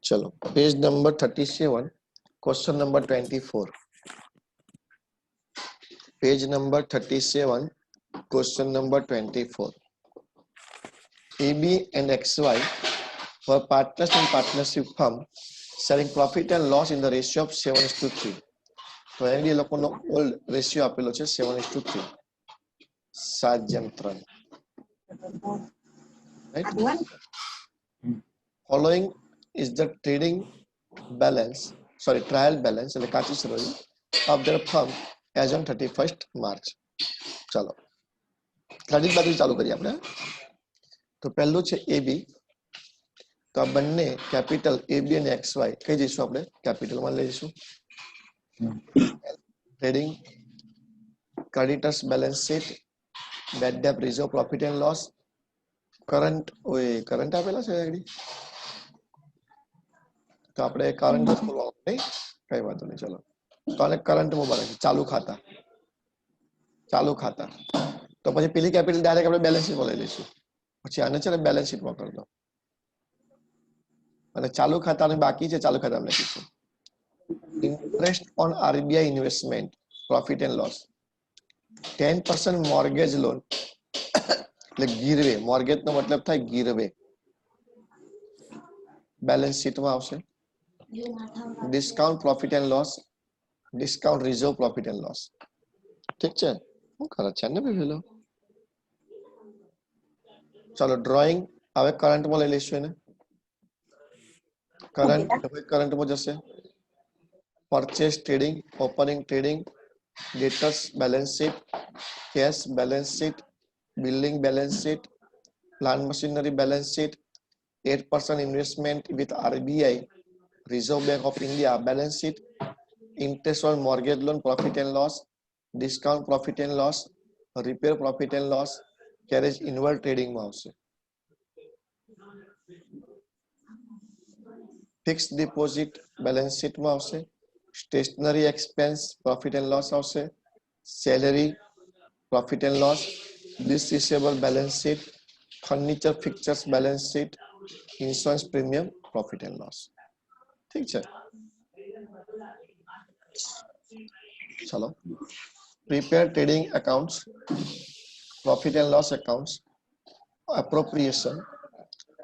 चलो page number 37 question number 24 page number 37 question number 24 AB and XY were partners in partnership firm selling profit and loss in the ratio of 7:3 તો એની લોકોનો old ratio આપેલો છે 7:3 7:3 right following is the trading balance trial balance એટલે કાચી સરવડી of their firm as on 31st March ચાલો credit બાજુ ચાલુ કરીએ આપણે તો પહેલું છે AB તો આ બંને કેપિટલ AB અને XY કઈ જઈશું આપણે કેપિટલમાં લઈશું trading creditors balance sheet bad debt reserve profit and loss current આપેલા છે આગળ તો આપણે કરંટ જ ખોલવાનું નહીં કઈ વાંધો નહીં ચલો તો આને કરંટમાં બનાવીશું ચાલુ ખાતા તો પછી પેલી કેપિટલ ડાયરેક્ટ આપણે બેલેન્સ શીટમાં લઈ લઈશું પછી આને છે ને બેલેન્સ શીટમાં કરી દો અને ચાલુ ખાતાને બાકી છે ચાલુ ખાતામાં લખીશું interest on RBI investment profit and loss 10% mortgage loan એટલે ગીરવે મોર્ગેજ નો મતલબ થાય ગીરવે બેલેન્સ શીટમાં આવશે discount profit and loss discount reserve profit and loss ઠીક છે હું કરે છે ને પેલો ચાલો ડ્રોઈંગ હવે કરંટમાં લઈ લઈશું એને કરંટમાં જશે purchase trading opening trading debtors balance sheet cash balance sheet building balance sheet plant machinery balance sheet 8% investment with RBI reserve bank of India balance sheet interest on mortgage loan profit and loss discount profit and loss repair profit and loss carriage inward ટ્રેડિંગમાં આવશે fix deposit balance શીટમાં આવશે stationery expense profit and loss આવશે salary profit and loss lease receivable balance sheet furniture ફિક્ચર્સ balance sheet insurance premium profit and loss ઠીક છે ચલો prepare trading accounts profit and loss accounts appropriation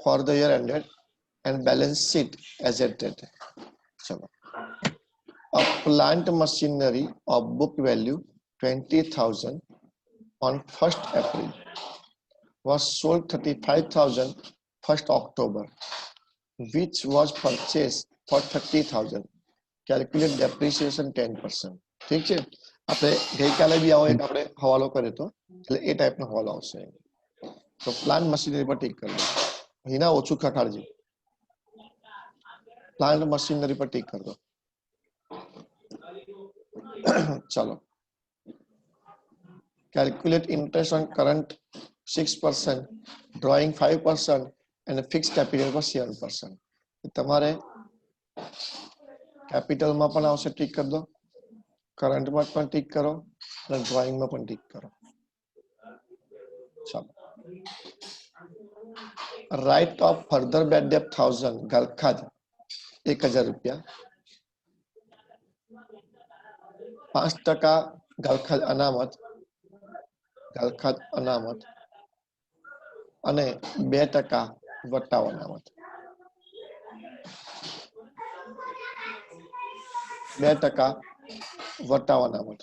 for the year ended and balance sheet as at date. Chalo. A plant machinery of book value 20,000 on 1st April was sold 35,000 1st October, which was purchased for 30,000. Calculate depreciation 10%. ઠીક છે આપણે ગઈકાલે બી આવો એક આપણે હવાલો કર્યો હતો એટલે એ ટાઈપનો હવાલો આવશે તો પ્લાન્ટ મશીનરી પર ટીક કરી દો હિના ઓછું ખટાડજો પ્લાન્ટ મશીનરી પર ટીક કરી દો ચાલો calculate interest on current 6%, drawing 5% અને ફિક્સ કેપિટલ પર 7%. તમારે કેપિટલમાં પણ આવશે ટીક કરી દો કરંટમાં પણ ટીક કરો અને ડ્રોઈંગમાં પણ ટીક કરો ચાલો write off further bad debt 1000 ગલખાદ 1000 રૂપિયા 5% ગલખાદ અનામત અને 2% વટાવ અનામત 2% વટાવ અનામત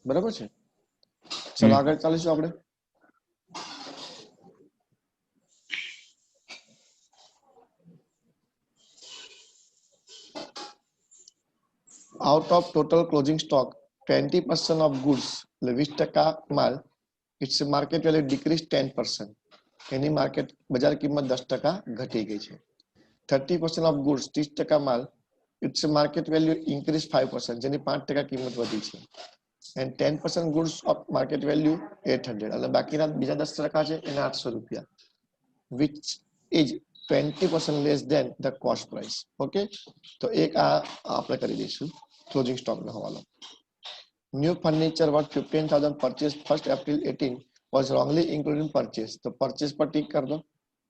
બરાબર છે ચલો આગળ ચાલીશું આપણે out of total closing stock 20% of goods એટલે 20% માલ its market value decreased 10%. એની માર્કેટ બજાર કિંમત 10% ઘટી ગઈ છે 30% of goods 30% માલ its market value increased 5% જેની 5% કિંમત વધી છે and 10% goods of market value 800 એટલે બાકીના બીજા 10% છે એના 800 રૂપિયા which is 20% less than the cost price. Okay, તો એક આ આપણે કરી દઈશું ક્લોઝિંગ સ્ટોક નો હવાલો new furniture worth 15,000 purchased 1st April 18 was wrongly included in purchase. तो purchase पर टिक कर दो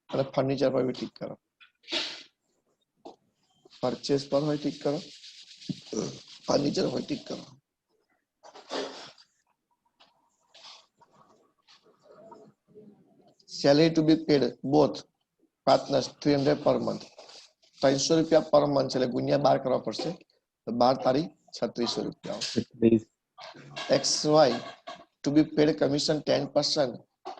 और फर्नीचर पर भी टिक करो परचेस पर होय टिक करो, फर्नीचर होय टिक करो। Salary to be paid both partners 300 per month, 300 रुपया पर मंथ એટલે ગુણ્યા 12 કરવા પડશે, તો 12 તારી 3600 રૂપિયા આવશે। XY to be paid commission 10%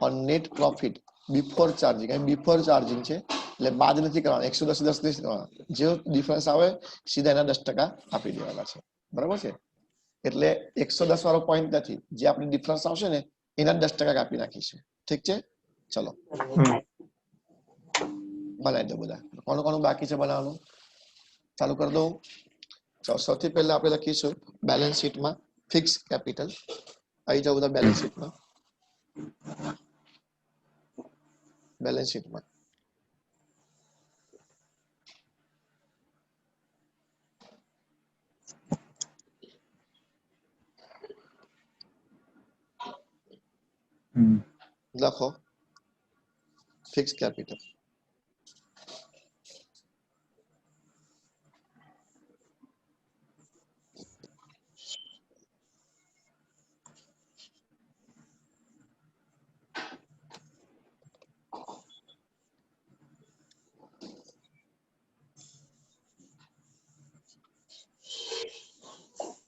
on net profit before charging, and before charging છે એટલે બાદ નથી કરવાનો, 110 10 નથી કરવાનો, જે ડિફરન્સ આવે સીધા એના 10% આપી દેવાના છે, બરાબર છે। એટલે 110 વાળો પોઈન્ટ નથી, જે આપણી ડિફરન્સ આવશે ને એના 10% કાપી નાખીશું, ઠીક છે। ચલો બનાવી દો બધા, કોનું કોનું બાકી છે બનાવવાનું, ચાલુ કરી દો। ચાલો સૌથી પહેલા આપણે લખીશું બેલેન્સ શીટમાં ફિક્સ કેપિટલ, આવી જાવ બધા બેલેન્સ શીટમાં, બેલેન્સ શીટમાં લખો ફિક્સ કેપિટલ,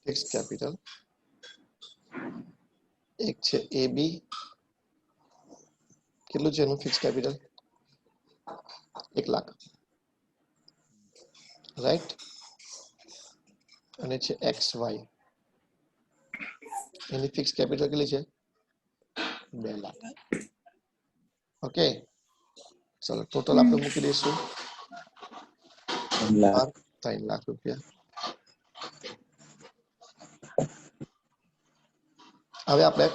ફિક્સ કેપિટલ એક છે AB, કેટલું છે એનું ફિક્સ કેપિટલ 1 લાખ, રાઈટ, અને છે XY એની ફિક્સ કેપિટલ કેટલી છે 2 લાખ, ઓકે। ચલો ટોટલ આપણે મૂકી દઈશું 3 લાખ રૂપિયા। હવે આપણે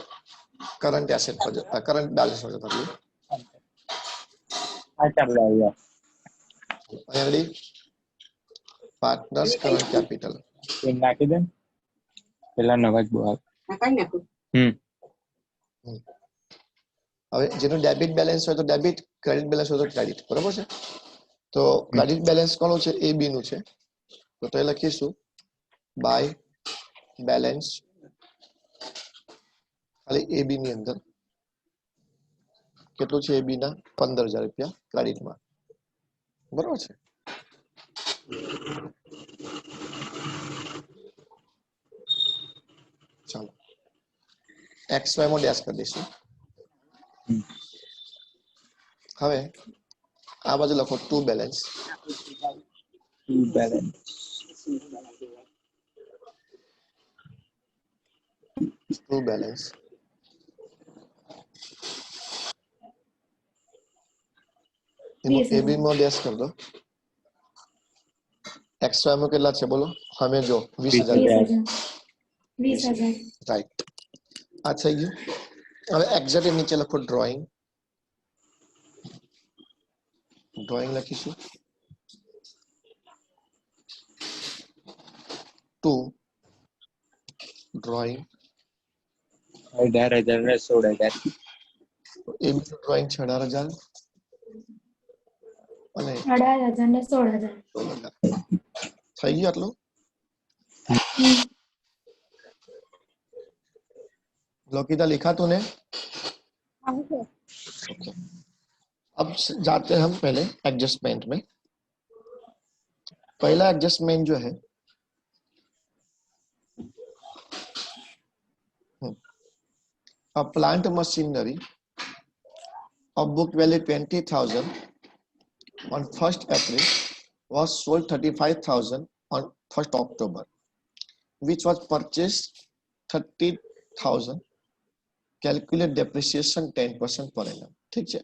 કરંટ એસેટ પર કરંટ બેલેન્સ પર જતા રહીએ। રેડી, પાર્ટનર્સ કરંટ કેપિટલ, નાખી દે પેલા નવાજ બહુ હવે જેનું ડેબિટ બેલેન્સ હોય તો ડેબિટ, ક્રેડિટ બેલેન્સ હોય તો ક્રેડિટ, બરાબર છે। તો ક્રેડિટ બેલેન્સ કોનું છે AB નું છે, તો તે લખીશું બાય બેલેન્સ ખાલી AB ની અંદર કેટલું છે AB ના 15000 રૂપિયા ક્રેડિટમાં, બરાબર છે। ચાલો XY માં ડેશ કરી દઈશું। હવે આ બાજુ લખો ટુ બેલેન્સ, ટુ બેલેન્સ એમાં AB માં ડેશ કરી દો, XY માં કેટલા છે બોલો, અમે જો 20000, 20,000 રાઈટ, આ થઈ ગયું। હવે એક્ઝેક્ટ નીચે લખો ડ્રોઈંગ, ડ્રોઈંગ લખીશું ટુ ડ્રોઈંગ, 18,000 ને 16,000, AB નું ડ્રોઈંગ છે 18000 અને 18,000 ને 16,000 થઈ ગયું આટલું, लोकिता लिखा तूने, ओके। अब जाते हैं हम पहले एडजस्टमेंट में। पहला एडजस्टमेंट जो है a plant machinery of book value 20,000 on 1st April was sold 35,000 on 1st October, which was purchased 30,000, calculate depreciation 10% per annum, ठीक है।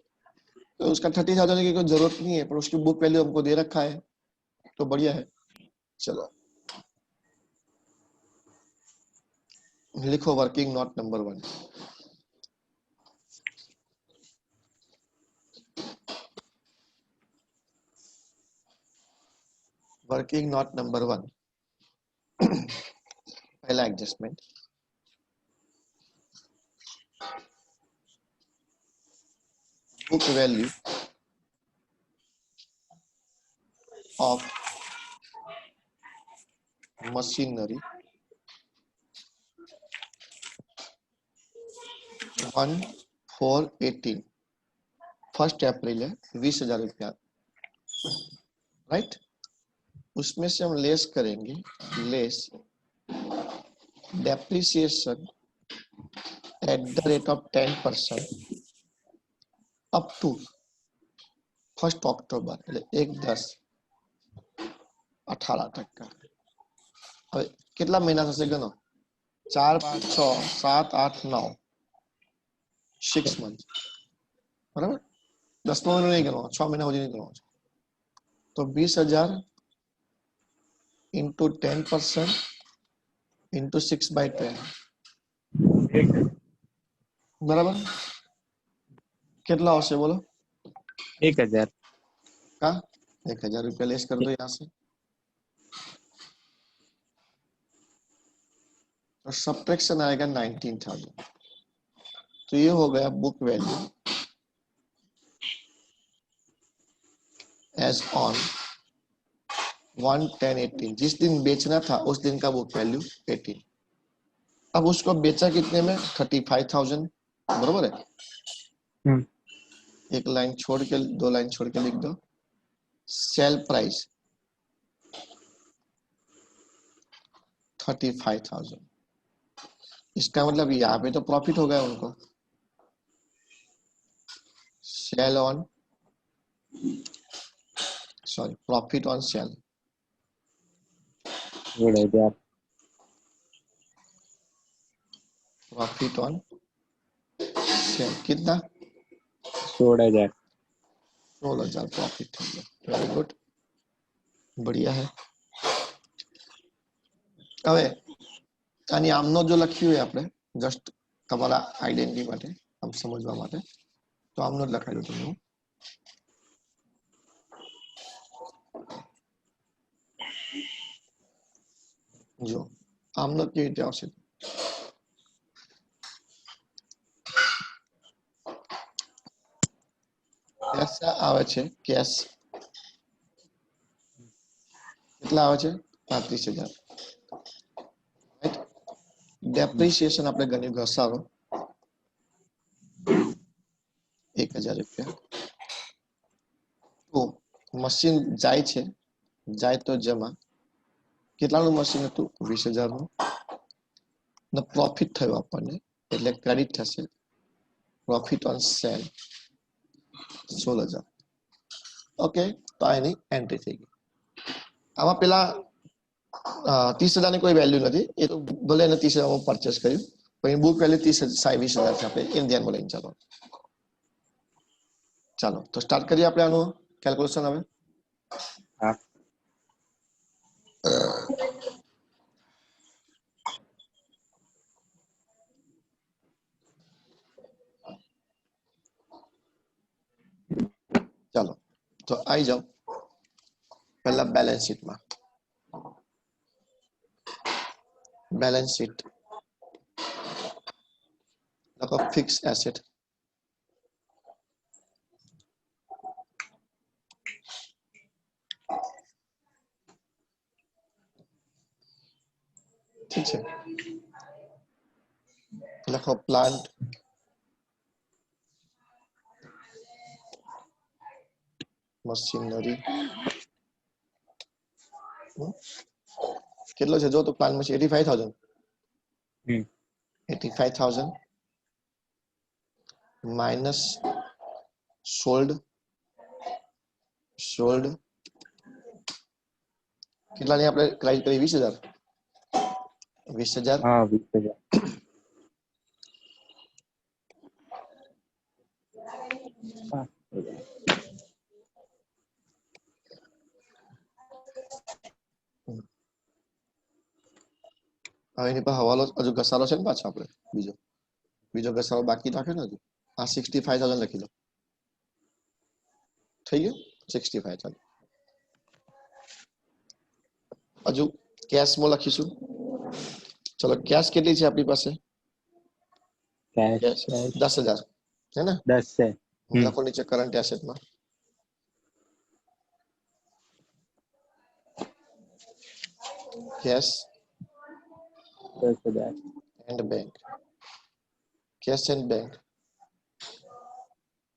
तो उसका 30,000 की कोई जरूरत नहीं है, पर उसकी बुक वैल्यू हमको दे रखा है तो बढ़िया है। चलो लिखो working note number 1, working note number 1 पहला adjustment, book value of machinery 1/4/18 1 अप्रैल है 20,000 रुपया, राइट। उसमें से हम लेस करेंगे, less depreciation at the rate of 10% up to 1 अक्टूबर એટલે 1/10/18 तक का। હવે કેટલા મહિના થશે ગણો, 4 5 6 7 8 9 6 months, બરાબર। 10મો મહિનો નહીં ગણવાનો, 6 મહિના સુધી નહીં ગણવાનો છે। તો 20,000 into 10% into 6/10, બરાબર। કેટલા આવશે બોલો? 1000 हाँ 1,000 रुपया लेस कर दो यहाँ से, और सब्ट्रैक्शन आएगा 19,000। तो ये हो गया बुक वैल्यू एज ऑन 1/10/18, जिस दिन बेचना था उस दिन का बुक वैल्यू 18। अब उसको बेचा कितने में? 35,000, बरोबर है। एक लाइन छोड़ के, 2 लाइन छोड़ के लिख दो, सेल प्राइस 35,000। इसका मतलब यहाँ पे तो प्रॉफिट हो गया उनको। Sale on, sorry, profit on sale 16,000 profit on sale कितना? 16,000 16,000 प्रॉफिट हो गया। वेरी गुड, बढ़िया है। હવે આની આમનો જો લખ્યું હોય આપણે જસ્ટ તમારા આઈડેન્ટિટી માટે, આમ સમજવા માટે, તો આમનો જ લખાયું તમને હું। જો આમનો કેવી રીતે આવશે? कैसा આવે છે કેશ? કેટલા આવે છે? 35,000, રાઈટ। डेप्रिसिएशन આપણે ગણ્યું ઘસારો 1,000 રૂપિયા। તો મશીન જાય છે, જાય તો જમા, કેટલાનું મશીન હતું? 20,000 નું, ને પ્રોફિટ થયો આપણને એટલે ક્રેડિટ થશે, પ્રોફિટ ઓન સેલ 16,000। ઓકે, તો આ એની એન્ટ્રી થઈ ગઈ। આમાં પેલા 30,000 ની કોઈ વેલ્યુ નથી, એ તો ભલે એને 30,000 માં પરચેસ કર્યું, પણ બુક વેલ્યુ 20,000 છે, આપણે એને ધ્યાનમાં લઈને ચાલો। ચાલો તો સ્ટાર્ટ કરીએ આપણે આનું કેલ્ક્યુલેશન હવે। હા ચાલો તો આવી જાઓ પહેલા બેલેન્સ શીટમાં। બેલેન્સ શીટ લખો ફિક્સ એસેટ, ठीक है। लखो प्लांट, मशीनरी, કેટલો છે જો તો પ્લાન માં છે 85,000, 85,000 માઇનસ સોલ્ડ, સોલ્ડ કેટલાની આપણે ક્રાઇસ કરી? 20,000, 20,000 હા 20,000 હા હવે એની પર હવાલો હજુ ઘસારો છે ને પાછો આપણે બીજો બીજો ઘસારો બાકી રાખ્યો ને હજુ। આ 65,000 લખી લો, થઈ ગયું 65,000। હજુ કેશમાં લખીશું। ચલો કેશ કેટલી છે આપણી પાસે? कैश 10,000 है ना। 10 से લખો નીચે કરંટ એસેટ માં cash 10,000. And bank. Cash and bank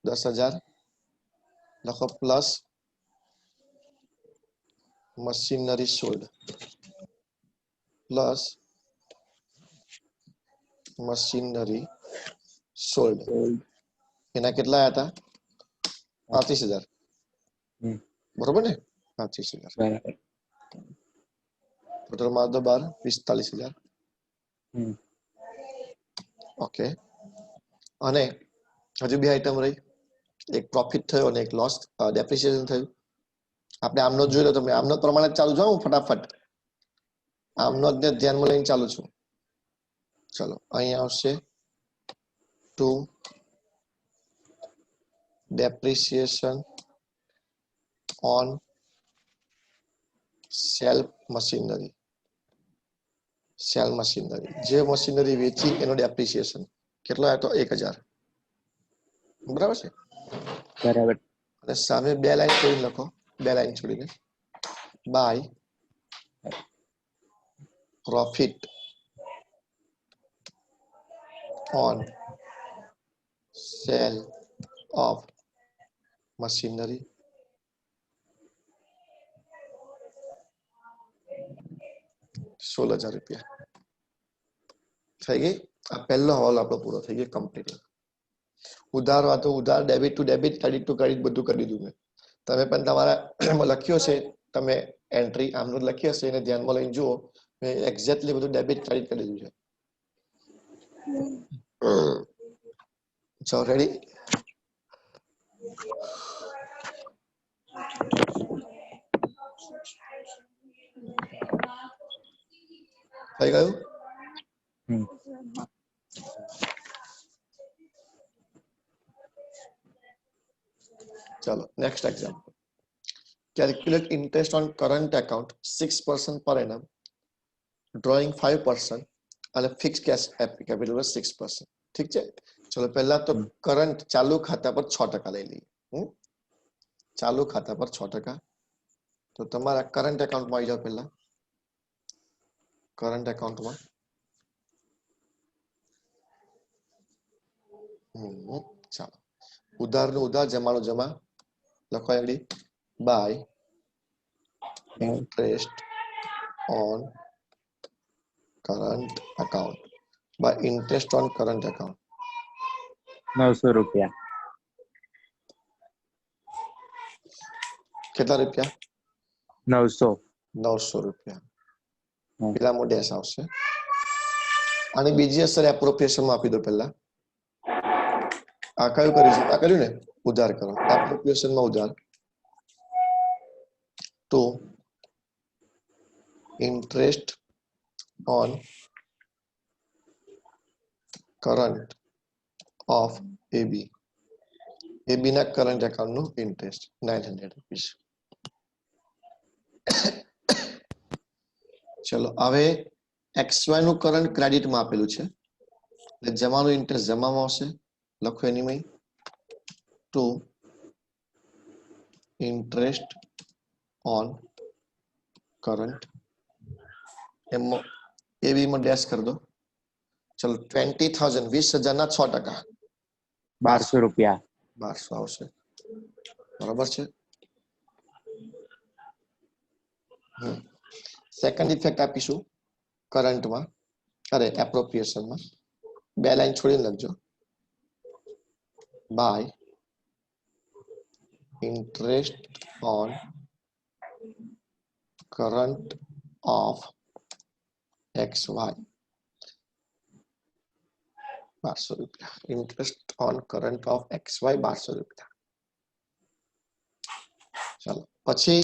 10,000 લખો plus machinery sold plus machinery sold Sold. એના કેટલા આવ્યા હતા 35,000 હમ. બરોબર ને 35,000 બરાબર. ટોટલ માર દો 12 45,000 હમ. ઓકે અને હજુ બે આઈટમ રહી એક પ્રોફિટ થયો અને એક લોસ ડેપ્રિસિએશન થયું આપણે આમનો જોઈ લો તમે આમનો પ્રમાણે જ ચાલુ જાઉં ફટાફટ આમનો જ ધ્યાનમાં લઈને ચાલુ છું ચલો અહીં આવશે 2 depreciation on સેલ મશીનરી જે મશીનરી વેચી એનો ડેપ્રિસિએશન કેટલો આવ્યો તો 1,000 બરાબર છે બરાબર. અને સામે બે લાઈન છોડીને લખો બે લાઈન છોડીને by profit on sale of machinery 16,000 રૂપિયા થઈ ગઈ આ પહેલો હવાલો આપણો પૂરો થઈ ગયો કમ્પ્લીટ ઉધાર વાતો ઉધાર debit to debit credit two credit બધું કરી દીધું મેં તમે પણ તમારા એમાં લખ્યો છે તમે એન્ટ્રી આમનો લખી હશે એને ધ્યાનમાં લઈને જુઓ મેં એક્ઝેક્ટલી બધું ડેબિટ ક્રેડિટ કરી દીધું છે સો રેડી થઈ ગયું હમ. ચલો next example calculate interest on current account 6% per annum drawing 5% અને ફિક્સ કેશ કેપિટલ 6%. ઠીક છે ચલો પહેલા તો કરંટ ચાલુ ખાતા પર 6% લઈ લઈએ ચાલુ ખાતા પર 6% તો તમારા કરંટ એકાઉન્ટમાં આવી જાઓ પહેલા કરંટ એકાઉન્ટમાં ચાલો ઉધારનું ઉધાર જમાનું જમા લખો એડી by interest on current account by interest on current account 900 રૂપિયા. કેટલા રૂપિયા 900. 900 રૂપિયા પેલા ડેશ આવશે અને બીજી અસર એપ્રોપ્રિએશન માં આપી દો પહેલા આ કયું કરીશું આ કર્યું ને ઉધાર કરો એપ્રોપ્રિએશન માં ઉધાર તો interest on current of AB ના કરંટ એકાઉન્ટ નું ઇન્ટરેસ્ટ 900 રૂપીસ ચલો હવે XY નું કરંટ ક્રેડિટ માં આપેલું છે એટલે જમાનું ઇન્ટરેસ્ટ જમામાં આવશે લખો એની ટુ ઇન્ટરેસ્ટ ઓન કરંટ એમાં AB માં ડેશ કરી દો ચલો 20,000 20,000 ના 6% 1200 રૂપિયા. 1200 આવશે બરાબર છે સેકન્ડ ઇફેક્ટ આપીશું કરંટમાં અરે એપ્રોપ્રિએશનમાં બે લાઈન છોડીને લખજો by interest on current of XY 1200 રૂપિયા interest on current of XY 1200 રૂપિયા ચાલો પછી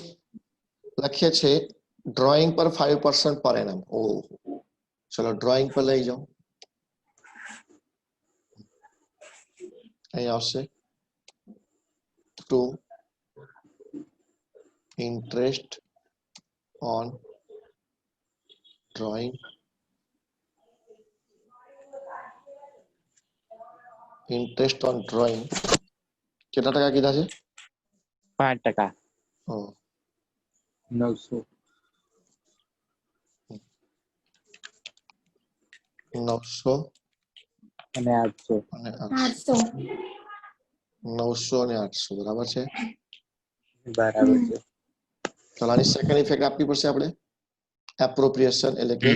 લખીએ છીએ ડ્રોઈંગ પર 5% પર એનમ ચલો ડ્રોઈંગ પર લઈ જાઓ અહીં આવશે to interest on drawing interest on drawing કેટલા ટકા કીધા છે 5%. Oh, 900. 900 અને 800. અને 800 900 અને 800 બરાબર છે. બરાબર છે. ચાલો આની સેકન્ડ ઇફેક્ટ આપવી પડશે આપણે. એપ્રોપ્રિએશન એટલે કે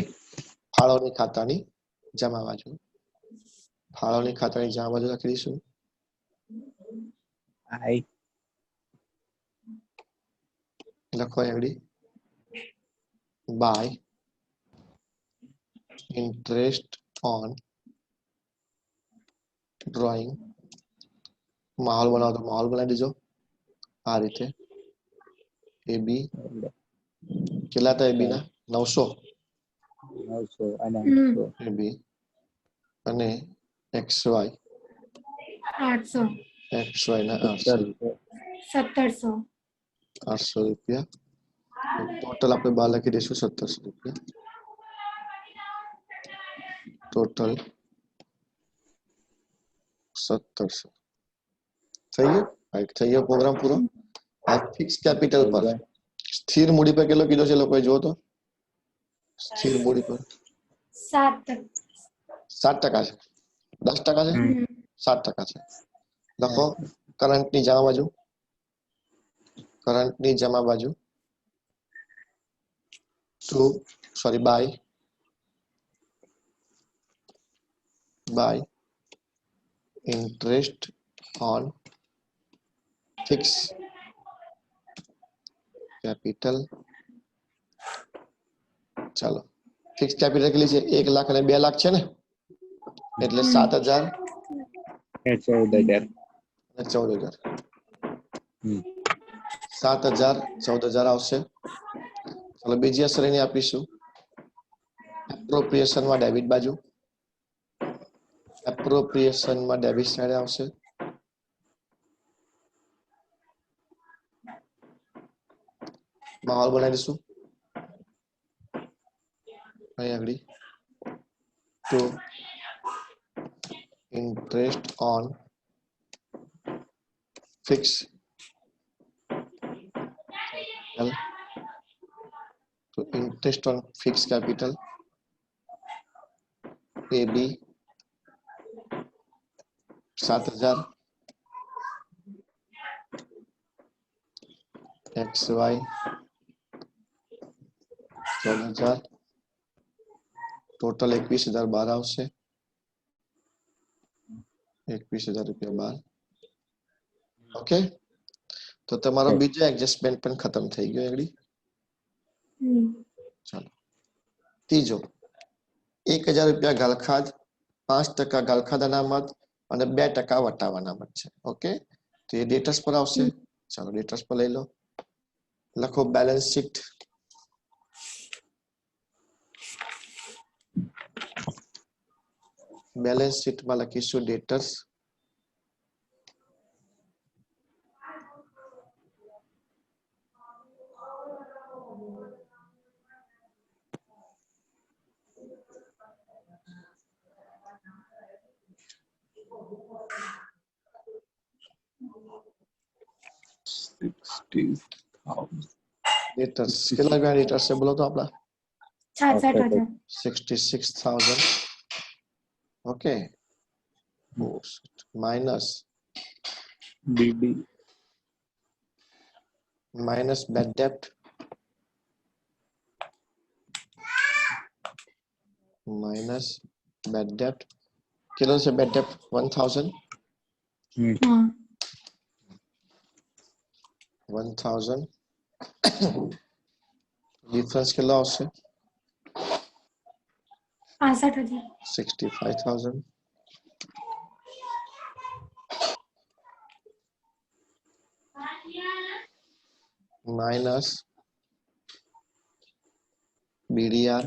ફાળવણી ખાતાની જમા બાજુ. ફાળવણી ખાતાની જમા બાજુ લખી દઈશું. આઈ લખો એવડી બાય ઇન્ટરેસ્ટ ઓન ડ્રોઈંગ. માહોલ બનાવો તો માહોલ બનાવી દેજો આ રીતે. એ બી કેટલા હતા? એ બી ના 900 900 અને હમ 800. એ બી અને XY 800 ના 1700. 1700 800 રૂપિયા. ટોટલ આપણે બહાર લખી દઈશું 1700 રૂપિયા. ટોટલ 1700 થઈ ગયું. રાઈટ, થઈ ગયો પ્રોગ્રામ પૂરો. આ ફિક્સ કેપિટલ પર સ્થિર મૂડી પર કેટલો કીધો છે લોકોએ? જો તો સ્થિર મૂડી પર 7 7% છે. 10% છે? હમ. 7% છે. લખો કરંટની જમા બાજુ. કરંટની જમા બાજુ by interest on fixed capital. ચાલો ફિક્સ કેપિટલ કેટલી છે? 1 લાખ અને 2 લાખ છે ને, એટલે 7,000 એ 14,000. અને 14,000. હમ. 7,000 14,000 આવશે. ચાલો બીજી શ્રેણી આપીશું. એપ્રોપ્રિએશનમાં ડેબિટ બાજુ. એપ્રોપ્રિએશનમાં ડેબિટ સાઈડ આવશે. માહોલ બનાવી દઈશું અહીં આગળ. ટુ ઇન્ટરેસ્ટ ઓન ફિક્સ તો interest on fixed capital A B 7,000 XY 14,000 total 21,000 બહાર આવશે. 21,000 રૂપિયા બહાર. ઓકે, તો તમારો બીજો એડજસ્ટમેન્ટ પણ ખતમ થઈ ગયો આગળ. ચાલો ત્રીજો 1,000 રૂપિયા ગલખાદ, 5% ગલખાદ અનામત અને 2% વટાવ અનામત છે. ઓકે, તો એ ડેટર્સ પર આવશે. ચાલો ડેટર્સ પર લઈ લો. લખો બેલેન્સ શીટ. બેલેન્સ શીટમાં લખીશું ડેટર્સ. ડેટર્સ કેટલા રૂપિયા ડેટર્સ છે બોલો તો આપણા? 66,000 66,000. ઓકે, માઇનસ બીડી માઇનસ બેડ ડેપ્ટ માઇનસ બેડ ડેપ્ટ. કેટલો છે બેડ ડેપ્ટ? 1,000. 1,000 ડિફરન્સ કેટલો આવશે? 65,000 65,000 માઇનસ BDR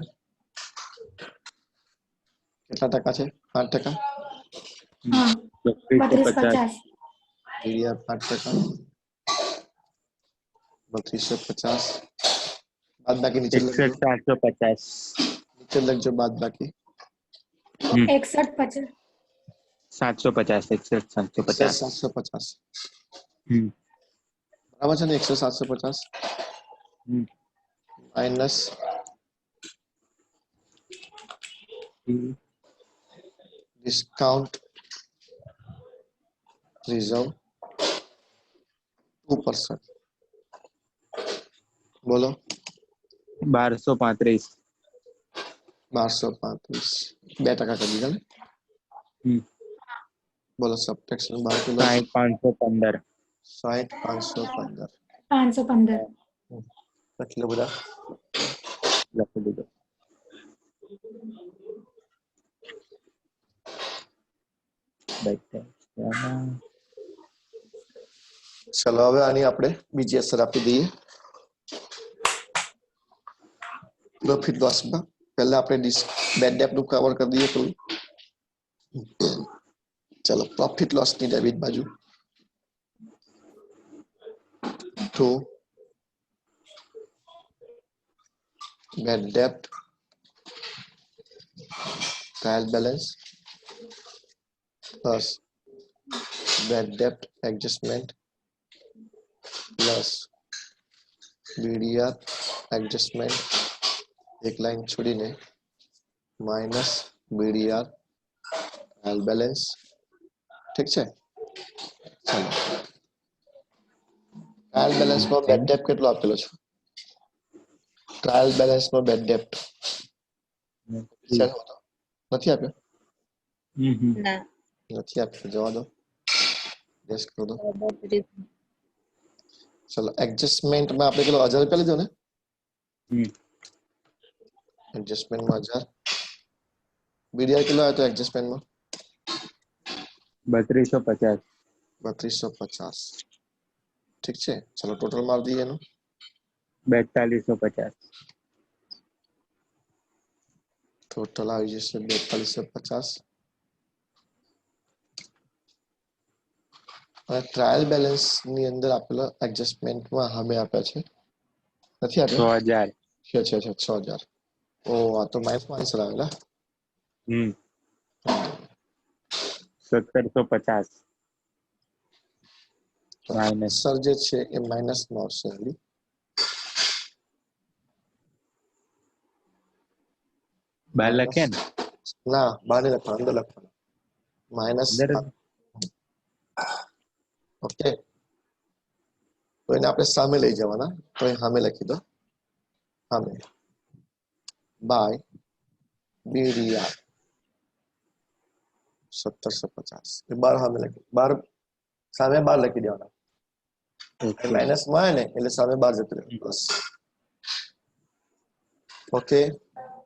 કેટલા ટકા છે? 5%. હા 3250 BDR 5%. 3250 બાદ બાકી નીચે લખજો. 61,750. નીચે લખજો બાદ બાકી. 6150 750. 61,750. 750 હમ. બરાબર છે ને? 750 માઇનસ discount reserve 2%. બોલો 1235. 1235 2% કરી દીધા ને. બોલો સબટ્રેક્શન 12 કિલો 60,515. 60,515 515. લખી લો બધા. લખી દીધો. ચલો હવે આની આપણે બીજી અસર આપી દઈએ પ્રોફિટ લોસમાં. પહેલા આપણે બેડ ડેટ નું કવર કરી દઈએ થોડું. ચલો પ્રોફિટ લોસ ની ડેબિટ બાજુ તો bad debt trial balance plus bad debt adjustment plus BDR adjustment એક લાઈન છોડીને માઇનસ BDR ટ્રાયલ બેલેન્સ. ઠીક છે. ચાલો ટ્રાયલ બેલેન્સ નો બેડ ડેટ કેટલો આપેલો છે? ટ્રાયલ બેલેન્સ નો બેડ ડેટ નથી આપ્યો. ના નથી આપ્યો, જવા દો. ગેસ કરો દો. ચલો એડજસ્ટમેન્ટમાં આપણે કેટલો 1000 રૂપિયા લીધો ને? એડજસ્ટમેન્ટમાં 1000. BDR કેટલો આવ્યો તો એડજસ્ટમેન્ટમાં? 3250. 3250. ઠીક છે. ચલો ટોટલ માર દઈએ એનું. 4250. ટોટલ આવી જશે 4250. અને ટ્રાયલ બેલેન્સ ની અંદર આપેલા એડજસ્ટમેન્ટમાં અમે આપ્યા છે. નથી આપ્યા? 6000. છે 6000. ઓ આ તો માઇનસમાં આન્સર આવેલા. 1750. માઇનસ. સર જે છે એ માઇનસમાં આવશે. બાર લખ્યા ને? ના, બહાર નહીં લખવાનું, અંદર લખવાનું. માઇનસ. અંદર જ? ઓકે. તો એને આપણે સામે લઈ જવાના. તો એ સામે લખી દો. સામે બાય BDR 1750. એ 12 સામે લખી, 12 સામે 12 લખી દેવાના. માઇનસ માં આવે ને એટલે સામે 12 જતું રહે પ્લસ. ઓકે.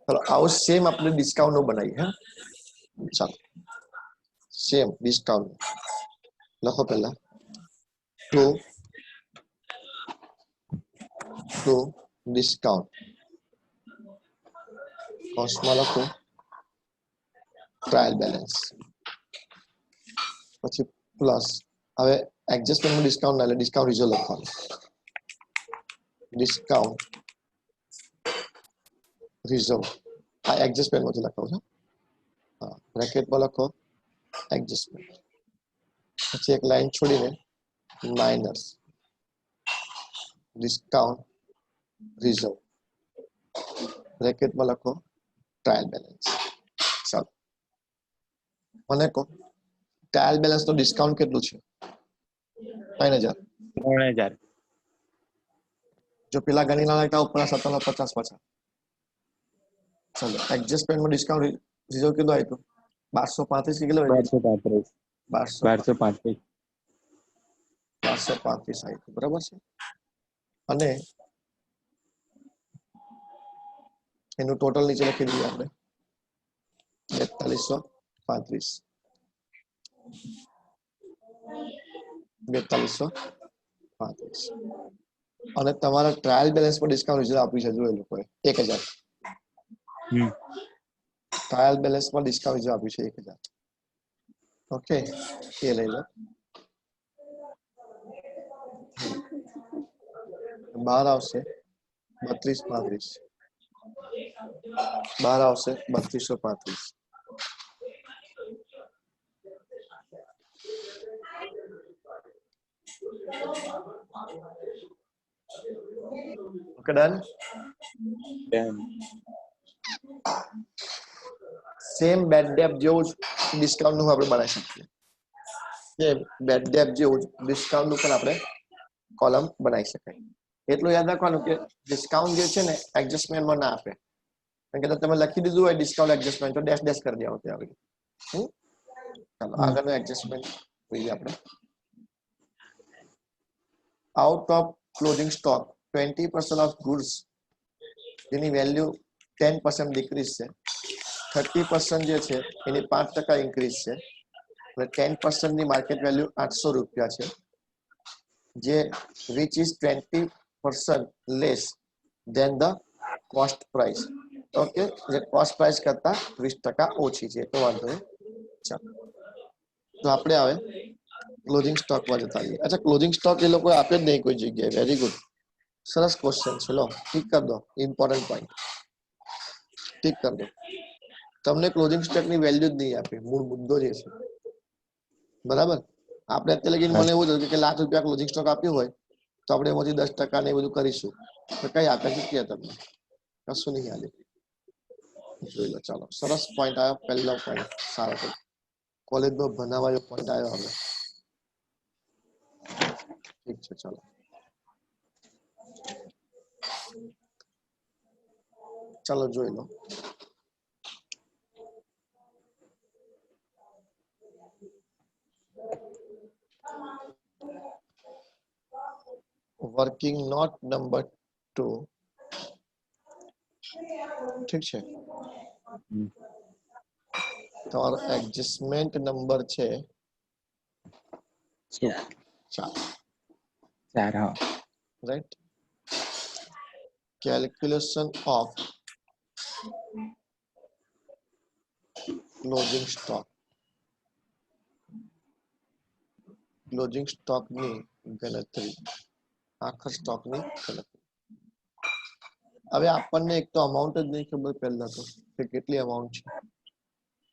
ચાલો આવું સેમ આપણે ડિસ્કાઉન્ટ નું બનાવીએ. હા ચાલો સેમ ડિસ્કાઉન્ટ લખો. પહેલા ટુ ડિસ્કાઉન્ટ કોસ્ટમાં લખો ટ્રાયલ બેલેન્સ, પછી પ્લસ. હવે એડજસ્ટમેન્ટમાં ડિસ્કાઉન્ટ ના એટલે ડિસ્કાઉન્ટ રિઝર્વ લખવાનું. ડિસ્કાઉન્ટ રિઝર્વ આ એડજસ્ટમેન્ટમાંથી લખાવું છે. હા બ્રેકેટમાં લખો એડજસ્ટમેન્ટ, પછી એક લાઈન છોડીને માઇનસ ડિસ્કાઉન્ટ રિઝર્વ બ્રેકેટમાં લખો ટ્રાયલ બેલેન્સ. ચાલો મને કહો ટ્રાયલ બેલેન્સ નું ડિસ્કાઉન્ટ કેટલું છે? 3000. 3000. જો પેલા ગણી ના લખતા ઉપર 5750 પાછા. ચાલો એડજસ્ટમેન્ટમાં ડિસ્કાઉન્ટ રિઝર્વ કેટલું આપ્યું? 1235 કે કેટલું આપ્યું? 1235. 1235 આપ્યું, બરાબર છે. અને એનું ટોટલ નીચે લખી દઈએ આપણે 4235. 4235. અને તમારા ટ્રાયલ બેલેન્સ પર ડિસ્કાઉન્ટ રિઝર્વ આપ્યું છે. જો એ લોકોએ 1000. ટ્રાયલ બેલેન્સમાં ડિસ્કાઉન્ટ રિઝર્વ આપ્યું છે 1000. ઓકે એ લઈ લો. બહાર આવશે 3235. બહાર આવશે 3235. Okay done. સેમ બેડ ડેપ જેવું જ ડિસ્કાઉન્ટ નું આપણે બનાવી શકીએ. સેમ બેડ ડેપ જેવું જ ડિસ્કાઉન્ટ નું પણ આપણે કોલમ બનાવી શકાય. એટલું યાદ રાખવાનું કે ડિસ્કાઉન્ટ જે છે ને એડજસ્ટમેન્ટમાં ના આપે, કારણ કે તમે લખી દીધું હોય ડિસ્કાઉન્ટ એડજસ્ટમેન્ટ તો ડેશ ડેશ કરી દેવાનું ત્યાં આગળ. ચાલો આગળનું એડજસ્ટમેન્ટ જોઈએ આપણે. Out of closing stock 20% of goods જેની વેલ્યુ 10% ડિક્રીઝ છે, 30% જે છે એની 5% ઇન્ક્રીઝ છે, અને 10% ની માર્કેટ વેલ્યુ 800 રૂપિયા છે, જે which is 20% less than the cost price. Okay, જે કોસ્ટ પ્રાઇસ કરતા 20% ઓછી છે તો વાંધો નહીં. ચાલો તો આપણે આવે ક્લોઝિંગ સ્ટોક માં જતા રહીએ. અચ્છા, ક્લોઝિંગ સ્ટોક એ લોકો આપે જ નહીં કોઈ જગ્યાએ. વેરી ગુડ, સરસ ક્વેશ્ચન છે. લો ઠીક કરી દો, ઇમ્પોર્ટન્ટ પોઈન્ટ ઠીક કરી દો. તમને ક્લોઝિંગ સ્ટોક ની વેલ્યુ જ નહીં આપે, મૂળ મુદ્દો જે છે. બરાબર, આપણે અત્યારે લગીને મને એવું થયું કે લાખ રૂપિયા ક્લોઝિંગ સ્ટોક આપ્યું હોય તો આપણે એમાંથી 10% ને બધું કરીશું, તો કઈ આપે છે કે તમને કશું નહીં આલે. જોઈ લો. ચાલો, સરસ પોઈન્ટ આવ્યો. પહેલો પોઈન્ટ સારો છે. કોલેજમાં ભણાવાયો પોઈન્ટ આવ્યો. હવે ઠીક છે, ચાલો ચાલો જોઈ લો. વર્કિંગ નોટ નંબર 2 ઠીક છે. તમારો એડજસ્ટમેન્ટ નંબર છે 4. Right. Calculation of closing stock. Closing સ્ટોકની ગણતરી, આખર સ્ટોકની ગણતરી. હવે આપણને એક તો અમાઉન્ટ જ નહીં ખબર પહેલા તો કે કેટલી અમાઉન્ટ છે.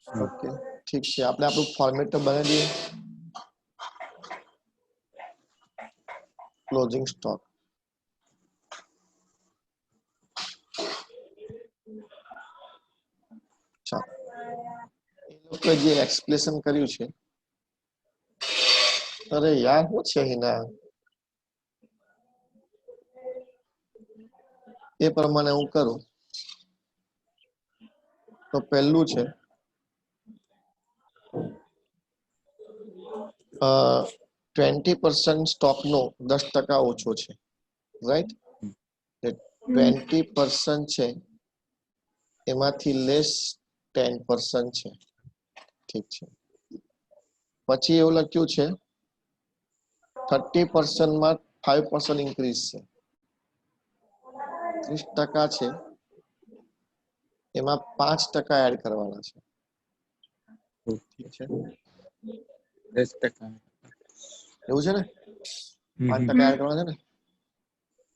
ઓકે ઠીક છે, આપણે આપણું ફોર્મેટ તો બનાવી દઈએ. ક્લોઝિંગ સ્ટોક ચાલો, એ લોકો જે એક્સપ્લેનેશન કર્યું છે, અરે યાર શું છે એના, એ પ્રમાણે હું કરું તો પહેલું છે 20% સ્ટોકનો 10% ઓછો છે. રાઈટ, 20% છે એમાંથી લેસ 10% છે. ઠીક છે. પછી એવું લખ્યું છે 30% માં 5% ઇન્ક્રીઝ છે. 30% છે એમાં 5% એડ કરવાના છે. ઠીક છે, 10%. એવું છે ને, 5% એડ કરવાના છે ને.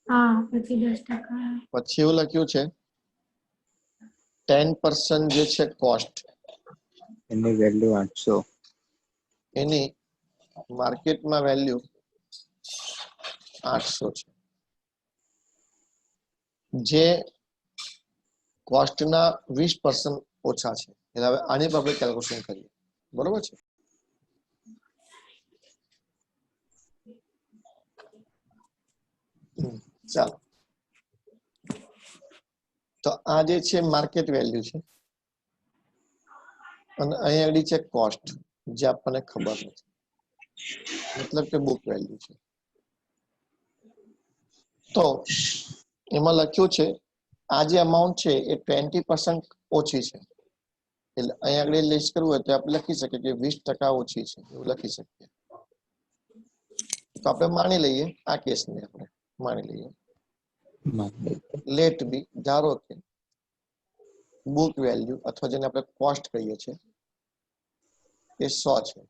હા, પછી 10%. પછી એવું લખ્યું છે 10% જે છે કોસ્ટ, એની વેલ્યુ 800, એની માર્કેટમાં વેલ્યુ 800 છે, જે કોસ્ટના 20% ઓછા છે. એટલે હવે આની પર આપણે કેલ્ક્યુલેશન કરીએ. બરોબર છે. ચાલો, તો આ જે છે માર્કેટ વેલ્યુ છે અને અહીં આગળ છે કોસ્ટ, જે આપણને ખબર નથી, મતલબ કે બુક વેલ્યુ છે. તો એમાં લખ્યું છે આ જે અમાઉન્ટ છે એ 20% ઓછી છે. એટલે અહીં આગળ લિસ્ટ કરવું હોય તો આપણે લખી શકીએ કે 20% ઓછી છે, એવું લખી શકીએ. તો આપણે માની લઈએ આ કેસને, આપણે માની લઈએ લેટ બી, ધારો કે બુક વેલ્યુ અથવા જેને આપણે કોસ્ટ કહીએ છીએ એ 100 છે.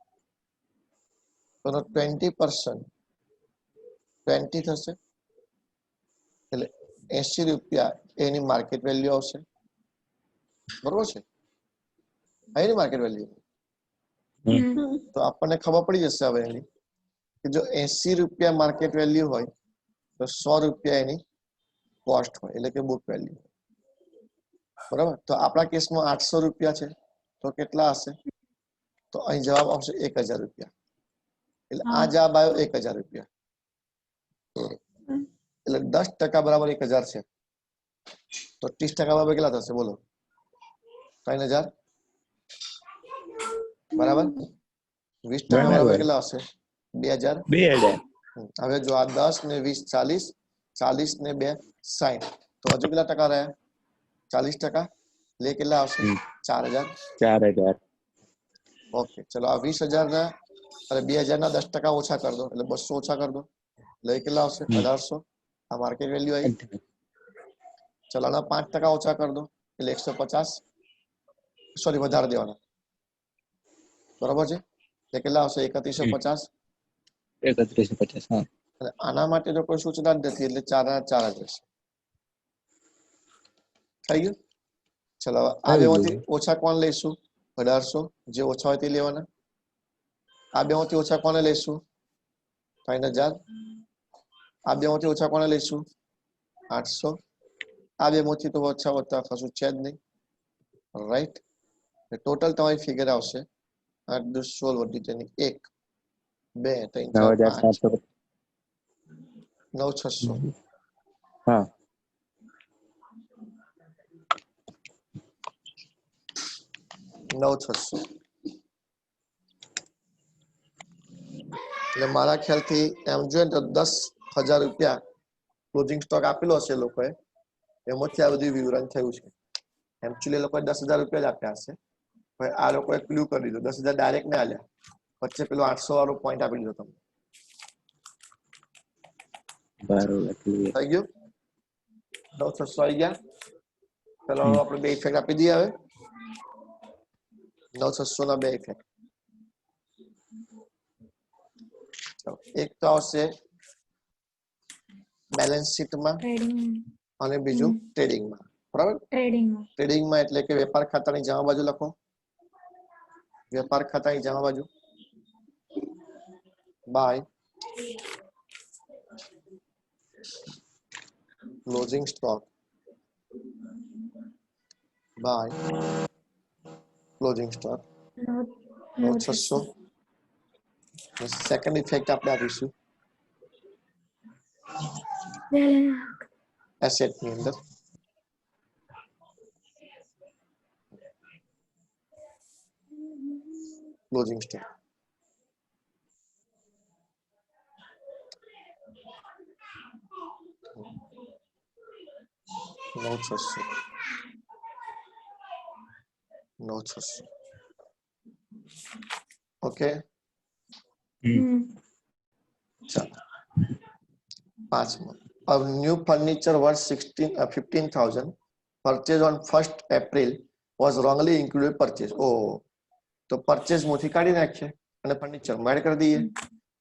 તો 20% 20 થશે, એટલે 80 રૂપિયા એની માર્કેટ વેલ્યુ આવશે. બરોબર છે, એની માર્કેટ વેલ્યુ. તો આપણને ખબર પડી જશે હવે એની કે જો 80 રૂપિયા માર્કેટ વેલ્યુ હોય તો 100 રૂપિયા એની કોસ્ટ હોય, એટલે કે બુક વેલ્યુ. બરાબર, તો આપણા કેસમાં 800 રૂપિયા છે. તો કેટલા હશે? તો અહીં જવાબ આવશે 1000 રૂપિયા. એટલે આ જવાબ આવ્યો 1000 રૂપિયા. એટલે 10% બરાબર 1000 છે. તો 30% બરાબર કેટલા થશે બોલો? 3000 બરાબર. 20% બરાબર કેટલા હશે? 2000. 2000. હવે જો આ 10 ને 20 40, 40 ને 2 60. તો હજુ કેટલા ટકા રહ્યા? 40%. લે કેટલા આવશે? 4000. 4000. ઓકે, ચલો આ 20000 ના અને 2000 ના 10% ઓછા કરી દો, એટલે 200 ઓછા કરી દો. લે કેટલા આવશે? 1800. આ માર્કેટ વેલ્યુ આવી. ચલો આના 5% ઓછા કરી દો, એટલે 150. સોરી, વધારે દેવાના. બરાબર છે? એટલે કેટલા આવશે? 3150. 3150. હા. અને આના માટે તો કોઈ સૂચના જ નથી, એટલે 4 ના 4 જ રહેશે. થઈ ગયું? ચલો આ બેમાંથી ઓછા કોણ લઈશું? 1800. જે ઓછા હોય તે લેવાના. આ બેમાંથી ઓછા કોને લઈશું? 3000. આ બેમાંથી ઓછા કોને લઈશું? 800. આ બેમાંથી તો ઓછા વત્તા કશું છે જ નહીં. રાઈટ. ટોટલ તમારી ફિગર આવશે 8 × 16 વધી તેની 1 2 3 4 5 9600. હા. 9600. એટલે મારા ખ્યાલથી એમ જોઈએ તો 10,000 રૂપિયા ક્લોઝિંગ સ્ટોક આપેલો હશે લોકોએ, એમાંથી આ બધું વિવરણ થયું છે. એકચ્યુઅલી લોકોએ 10,000 રૂપિયા જ આપ્યા હશે, પણ આ લોકોએ ક્લુ કરી દીધું. 10,000 ડાયરેક્ટ ના આલ્યા, વચ્ચે પેલો 800 વાળો પોઈન્ટ આપી દીધો તમને. બરોબર. થઈ ગયું? 9600 આવી ગયા. પેલો આપણે બે ઇફેક્ટ આપી દઈએ. હવે 9600 ના બે ઇફેક્ટ. એક તો આવશે બેલેન્સ શીટમાં અને બીજું ટ્રેડિંગમાં. બરાબર? ટ્રેડિંગમાં એટલે કે વેપાર ખાતાની જમા બાજુ લખો. વેપાર ખાતાની જમા બાજુ by closing stock by closing stock 9600. Second effect આપણે આપીશું એસેટ ની અંદર. Closing stock $9,600. ઓકે, ચાલો. પાંચમો, a new furniture worth 15,000 purchased on 1st April was wrongly included purchase. તો પરચેઝ માંથી કાઢી નાખીએ અને ફર્નિચર માં એડ કરી દઈએ.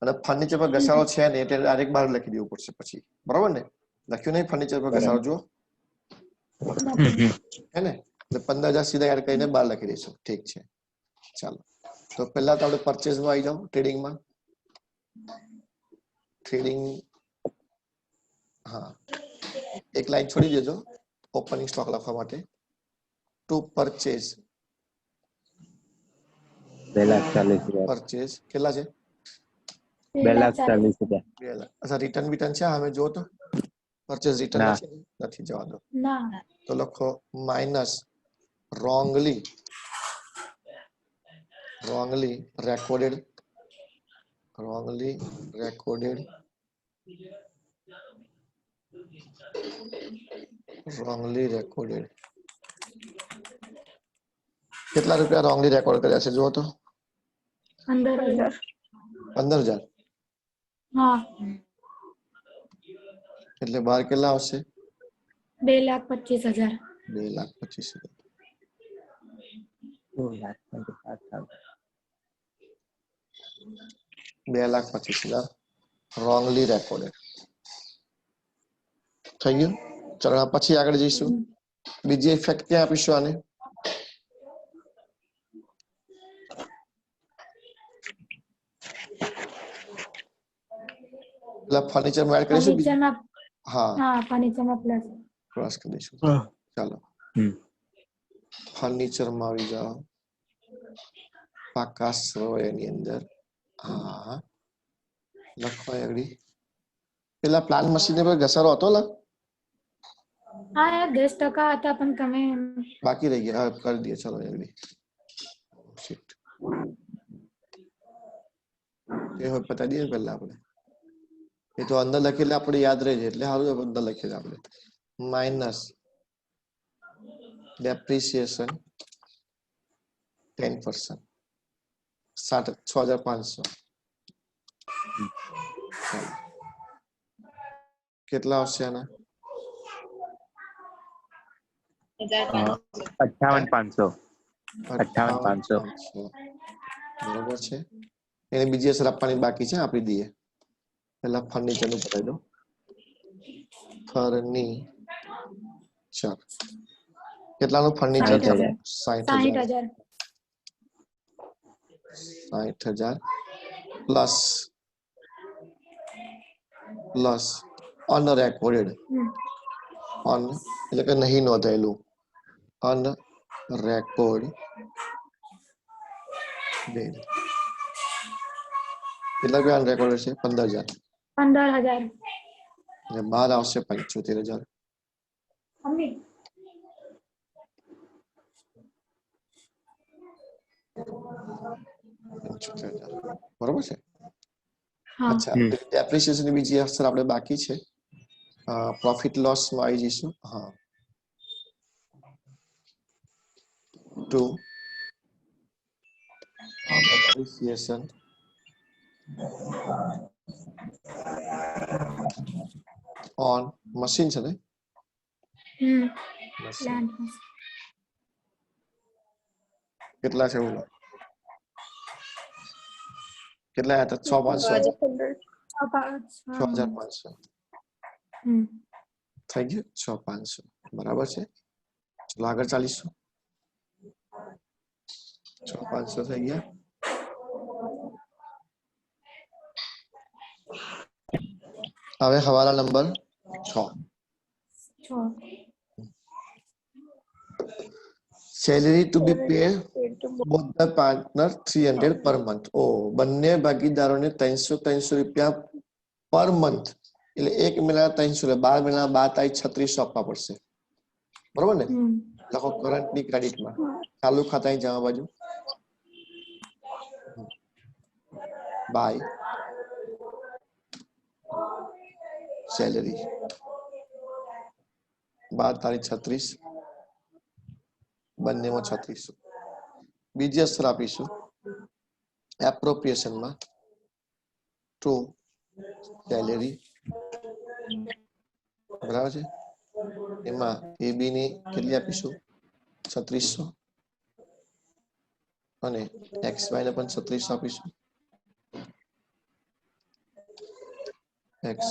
અને ફર્નિચર પર ઘસારો છે ને એટલે ડાયરેક્ટ બહાર લખી દેવું પડશે પછી. બરોબર ને? લખ્યું નહીં ફર્નિચર પર ઘસારો, જુઓ હે ને? એટલે 15,000 સીધા એડ કરીને બહાર લખી દઈશું. ઠીક છે, ચાલો. તો પહેલા તો આપણે પરચેઝ માં આવી જાઓ. ટ્રેડિંગમાં ટ્રેડિંગ, હા, એક લાઈન છોડી દેજો ઓપનિંગ સ્ટોક લખવા માટે. Two purchase 2,40,000. પરચેઝ કેટલા છે? 2,40,000. 2 લાખ. અચ્છા, રિટર્ન બિટર્ન છે? અમે જો તો પરચેઝ રિટર્ન નથી, જવા દો. તો લખો માઇનસ wrongly recorded કેટલા રૂપિયા રોંગલી રેકોર્ડ કર્યા છે? જુઓ તો 15,000. હા, એટલે બહાર કેટલા આવશે? 2,25,000. 2,25,000. 2,25,000 wrongly recorded. થઈ ગયું? ચલો પછી આગળ જઈશું. બીજી ઇફેક્ટ ક્યાં આપીશું આને? એટલે ફર્નિચર માં એડ કરીશું. હા, ફર્નિચરમાં પ્લસ ક્રોસ કરી દઈશું. ચાલો, ફર્નિચર માં આવી જાઓ. પાકાશ્રો એની અંદર હા લખો આગળ પેલા પ્લાન મશીન પર ઘસારો હતો લા हाँ यार 10% आता पण તમે બાકી રહી ગયા કરી દઈએ ચલો આગળ શિટ એ હોય પતા દઈએ પહેલા આપણે એ તો અંદર લખેલા આપણે યાદ રહે છે એટલે સારું અંદર લખેલા આપણે માઇનસ depreciation 10%. 6500 કેટલા આવશે આના 58,500 58,500 બરોબર છે એને બીજી અસર આપવાની બાકી છે આપી દઈએ પહેલા ફર્નિચર નું બતાવી દો ફર્નિચર કેટલાનું ફર્નિચર 60,000 60,000 60,000 પ્લસ અનરેકોર્ડેડ અન એટલે કે નહીં નોંધાયેલું અનરેકોર્ડ ડેડ કેટલા રૂપિયા અનરેકોર્ડેડ છે 15,000 15,000 અને બહાર આવશે 75,000 મમ્મી 75,000 બરોબર છે हाँ અચ્છા ડેપ્રિસિએશન ની બીજી અસર આપણે બાકી છે પ્રોફિટ લોસ માં આવી જઈશું હા ટુ depreciation on machine છે ને प्लान કેટલા છે બોલો કેટલા હતા 6,500 6,500 થઈ ગયું 6,500 બરાબર છે ચલો આગળ ચાલીશું 6,500 થઈ ગયા હવે હવાલા number 6 salary to be paid both the partner 300 per month ઓ બંને ભાગીદારોને 300 રૂપિયા પર મંથ એટલે એક મહિના 300 12 મહિના 12 તારીખ 3600 આપવા પડશે બરોબર ને લખો કરંટ ની ક્રેડિટ માં ચાલુ ખાતા જવા બાજુ બાય સેલરી 12 તારીખ 36 બંનેમાં 3600 બીજી અસર આપીશું એપ્રોપ્રિએશન માં ટુ સેલેરી બરાબર છે એમાં એબી ની કેટલી આપીશું 3600 અને એક્સ વાય ને પણ 3600 આપીશું એક્સ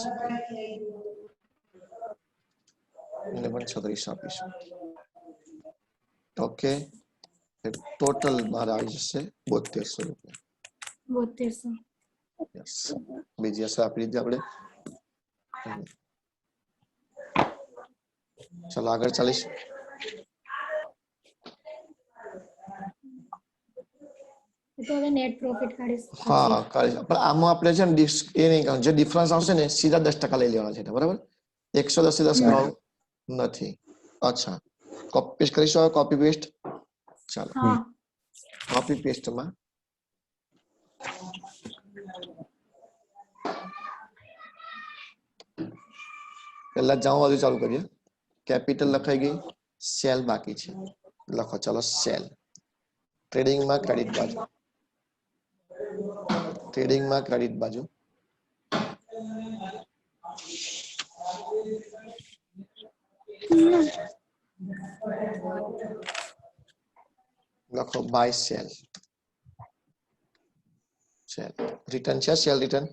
ને પણ 3600 આપીશું ઓકે ટોટલ બહાર આવી જશે 7200 રૂપિયા 7200 યસ બીજી અસર આપી દીધી આપણે ચલો આગળ ચાલીશું તો હવે નેટ પ્રોફિટ કાઢીશ હા કાઢી પણ આમાં આપણે છે ને એ નહીં કહું જે ડિફરન્સ આવશે ને સીધા 10% લઈ લેવાના છે બરાબર 110 કરવાનું નથી અચ્છા કોપી પેસ્ટ કરીશું હવે કોપી પેસ્ટ ચાલો हाँ કોપી પેસ્ટ માં પહેલા જાઉં વાળું ચાલુ કરીએ કેપિટલ લખાઈ ગઈ સેલ બાકી છે લખો ચાલો સેલ ટ્રેડિંગ માં ક્રેડિટ બાજુ ટ્રેડિંગ માં ક્રેડિટ બાજુ લખો બાય સેલ સેલ રિટર્ન છે સેલ રિટર્ન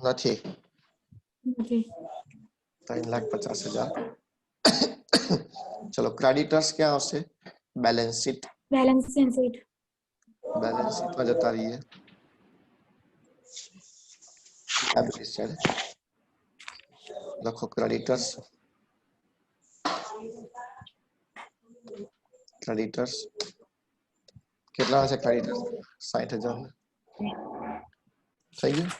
નથી નથી 3,50,000 ચલો ક્રેડિટર્સ ક્યાં આવશે balance sheet balance sheet balance sheet માં જતા રહીએ liabilities છે લખો ક્રેડિટર્સ ક્રેડિટર્સ કેટલા છે ક્રેડિટર્સ 60,000 થઈ ગયું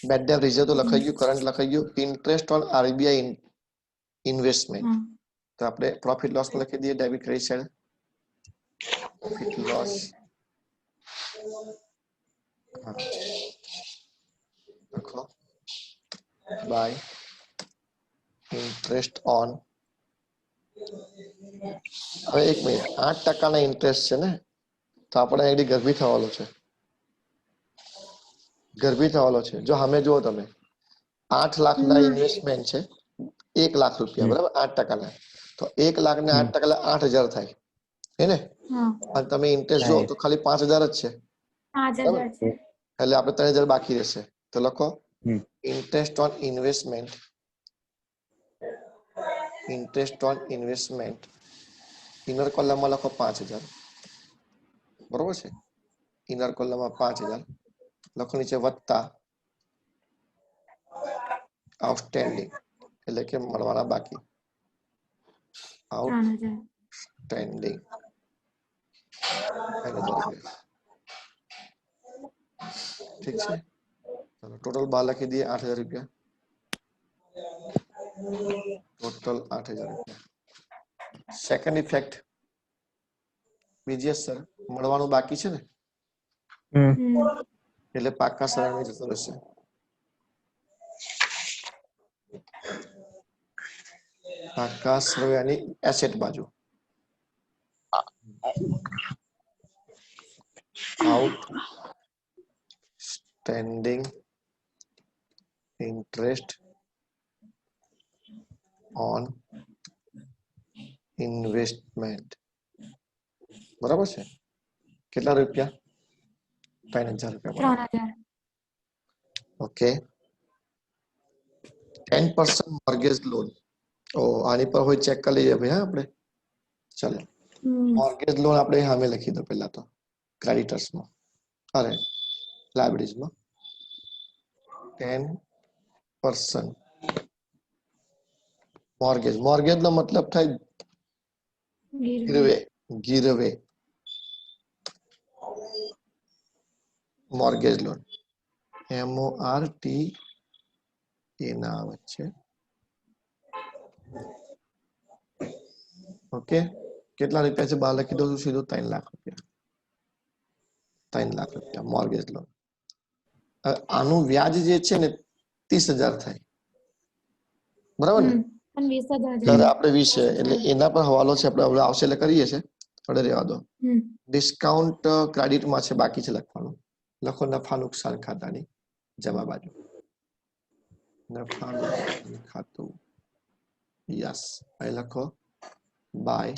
બેડ ડેટ રિઝર્વ તો લખાઈ ગયું કરંટ લખાઈ ગયું ઇન્ટરેસ્ટ ઓન આરબીઆઈ ઇન્વેસ્ટમેન્ટ તો આપણે પ્રોફિટ લોસ માં લખી દઈએ debit credit side profit loss લખો બાય ઇન્ટરેસ્ટ ઓન હવે એક મિનિટ 8% ના ઇન્ટરેસ્ટ છે ને તો આપણે એડી ગરબી થવાનો છે જો અમે જુઓ તમે 8 લાખ ના ઇન્વેસ્ટમેન્ટ છે 1 લાખ રૂપિયા બરાબર 8% ના તો 1 લાખ ને 8% 8,000 થાય હે ને અને તમે ઇન્ટરેસ્ટ જો તો ખાલી 5,000 જ છે 5,000 છે એટલે આપણે 3,000 બાકી રહેશે તો લખો ઇન્ટરેસ્ટ ઓન ઇન્વેસ્ટમેન્ટ ઇનર કોલમમાં લખો 5,000 બરોબર છે ઇનર કોલમમાં 5,000 લખો નીચે વત્તા આઉટસ્ટેન્ડિંગ એટલે કે મળવાના બાકી આઉટસ્ટેન્ડિંગ ઠીક છે ચલો ટોટલ 12 લખી દઈએ 8,000 રૂપિયા ટોટલ 8,000 રૂપિયા સેકન્ડ ઇફેક્ટ બીજી સર મળવાનું બાકી છે ને એટલે પાકા સરવાળે જતો રહેશે પાકા સરવાળાની એસેટ બાજુ આઉટસ્ટેન્ડિંગ ઇન્ટરેસ્ટ ઓન ઇન્વેસ્ટમેન્ટ બરાબર છે કેટલા રૂપિયા 3,000 રૂપિયા 3,000 ઓકે 10% મોર્ગેજ લોન આની પર હોય ચેક કરી લઈએ ભાઈ હા આપણે ચાલો મોર્ગેજ લોન આપણે સામે લખી દો પહેલા તો ક્રેડિટર્સ માં અરે લાયબિલિટીઝ માં 10% મોર્ગેજ નો મતલબ થાય ગીરવે મોર્ગેજ લોન MORT એના વચ્ચે ઓકે કેટલા રૂપિયા છે બહાર લખી દઉં છું સીધું 3 લાખ રૂપિયા 3 લાખ રૂપિયા મોર્ગેજ લોન આનું વ્યાજ જે છે ને 30,000 થાય બરાબર ને દર આપણે 20 એટલે એના પર હવાલો છે આપણે હવે આવશે એટલે કરીએ છે થોડે રહેવા દો ડિસ્કાઉન્ટ ક્રેડિટ માં છે બાકી છે લખવાનું લખો નફા નુકસાન ખાતાની જમા બાજુ નફા નુકસાન ખાતું યસ અહીં લખો બાય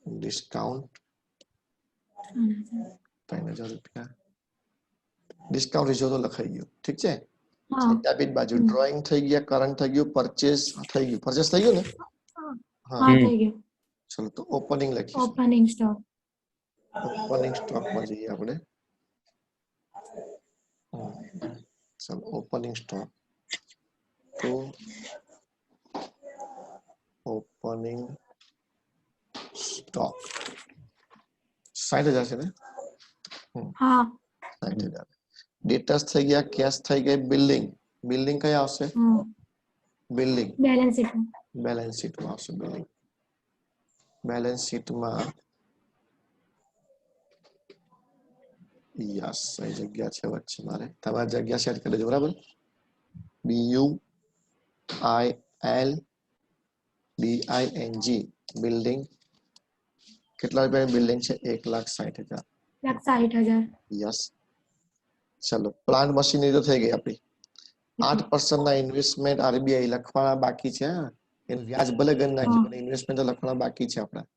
ડિસ્કાઉન્ટ 3,000 રૂપિયા ડિસ્કાઉન્ટ રેશિયો તો લખાઈ ગયો ઠીક છે ડેબિટ બાજુ ડ્રોઈંગ થઈ ગયા કરંટ થઈ ગયું પરચેસ થઈ ગયું ને હા થઈ ગયું ચલો તો ઓપનિંગ લખીશું ઓપનિંગ સ્ટોક માં જઈએ આપણે ચલો ઓપનિંગ સ્ટોક તો ઓપનિંગ સ્ટોક 60,000 છે ને હા 60,000 ડેટર્સ થઈ ગયા કેશ થઈ ગઈ બિલ્ડિંગ કઈ આવશે બિલ્ડિંગ બેલેન્સ શીટમાં આવશે બિલ્ડિંગ બેલેન્સ શીટમાં યસ એ જગ્યા છે વચ્ચે મારે તમારી જગ્યા સેટ કરી દેજો બરાબર BUILDING બિલ્ડિંગ કેટલા રૂપિયાની બિલ્ડિંગ છે 1,60,000 યસ ચલો પ્લાન્ટ મશીનરી તો થઈ ગઈ આપણી 8% ના ઇન્વેસ્ટમેન્ટ આરબીઆઈ લખવાના બાકી છે એનું વ્યાજ ભલે ગણ નાખી પણ ઇન્વેસ્ટમેન્ટ તો લખવાના બાકી છે આપણા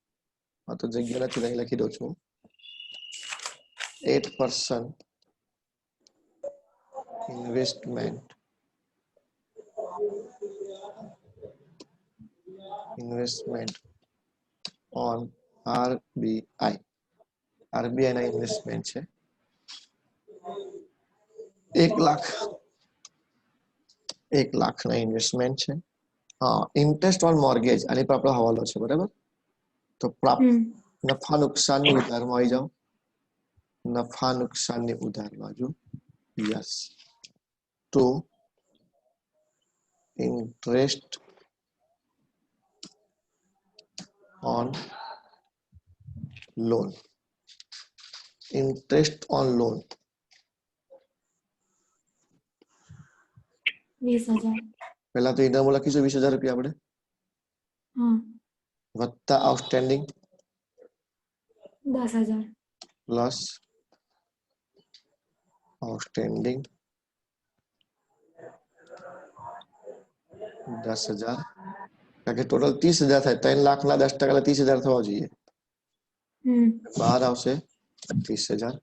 આ તો જગ્યા નથી અહીં લખી દઉં છું 8% ઇન્વેસ્ટમેન્ટ ઓન આરબીઆઈ ના ઇન્વેસ્ટમેન્ટ છે 1 લાખ ના ઇન્વેસ્ટમેન્ટ છે હા ઇન્ટરેસ્ટ ઓન મોર્ગેજ આની પર આપણો હવાલો છે બરાબર તો પ્રાપ્ત हम्म નફા નુકસાનની ઉધારમાં આવી જાઓ, નફા નુકસાનની ઉધાર બાજુ, yes, to interest on loan, interest on loan 20,000 પહેલા તો ઇનામો લખીશું 20,000 રૂપિયા આપણે, हाँ વત્તા આઉટસ્ટેન્ડિંગ 10,000 પ્લસ આઉટસ્ટેન્ડિંગ 10,000, કારણ કે ટોટલ 30,000 થાય, 3 લાખના 10% એટલે 30,000 થવા જોઈએ, બહાર આવશે 30,000.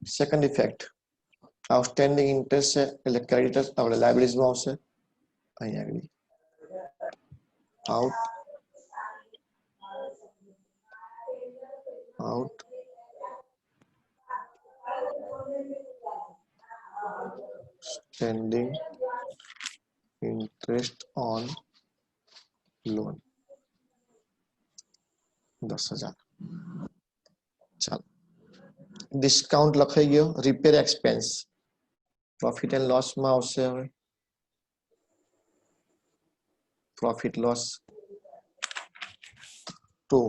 સેકન્ડ ઇફેક્ટ, આઉટસ્ટેન્ડિંગ ઇન્ટરેસ્ટ છે એટલે ક્રેડિટર્સ આપણે લાયબિલિટીઝમાં આવશે, અહીંયા આગળ outstanding interest on loan 10,000. ચાલો, ડિસ્કાઉન્ટ લખાઈ ગયો, repair expense profit and loss માં આવશે, હવે profit loss to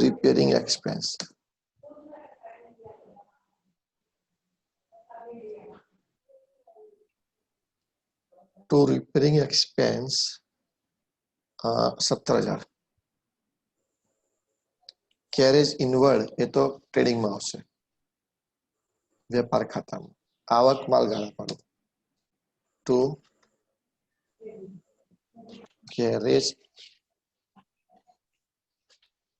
repairing expense, to repairing expense 17,000. Carriage inward એ તો ટ્રેડિંગ માં આવશે, વેપાર ખાતામાં, આવક માલ ગાળા પાડો, to carriage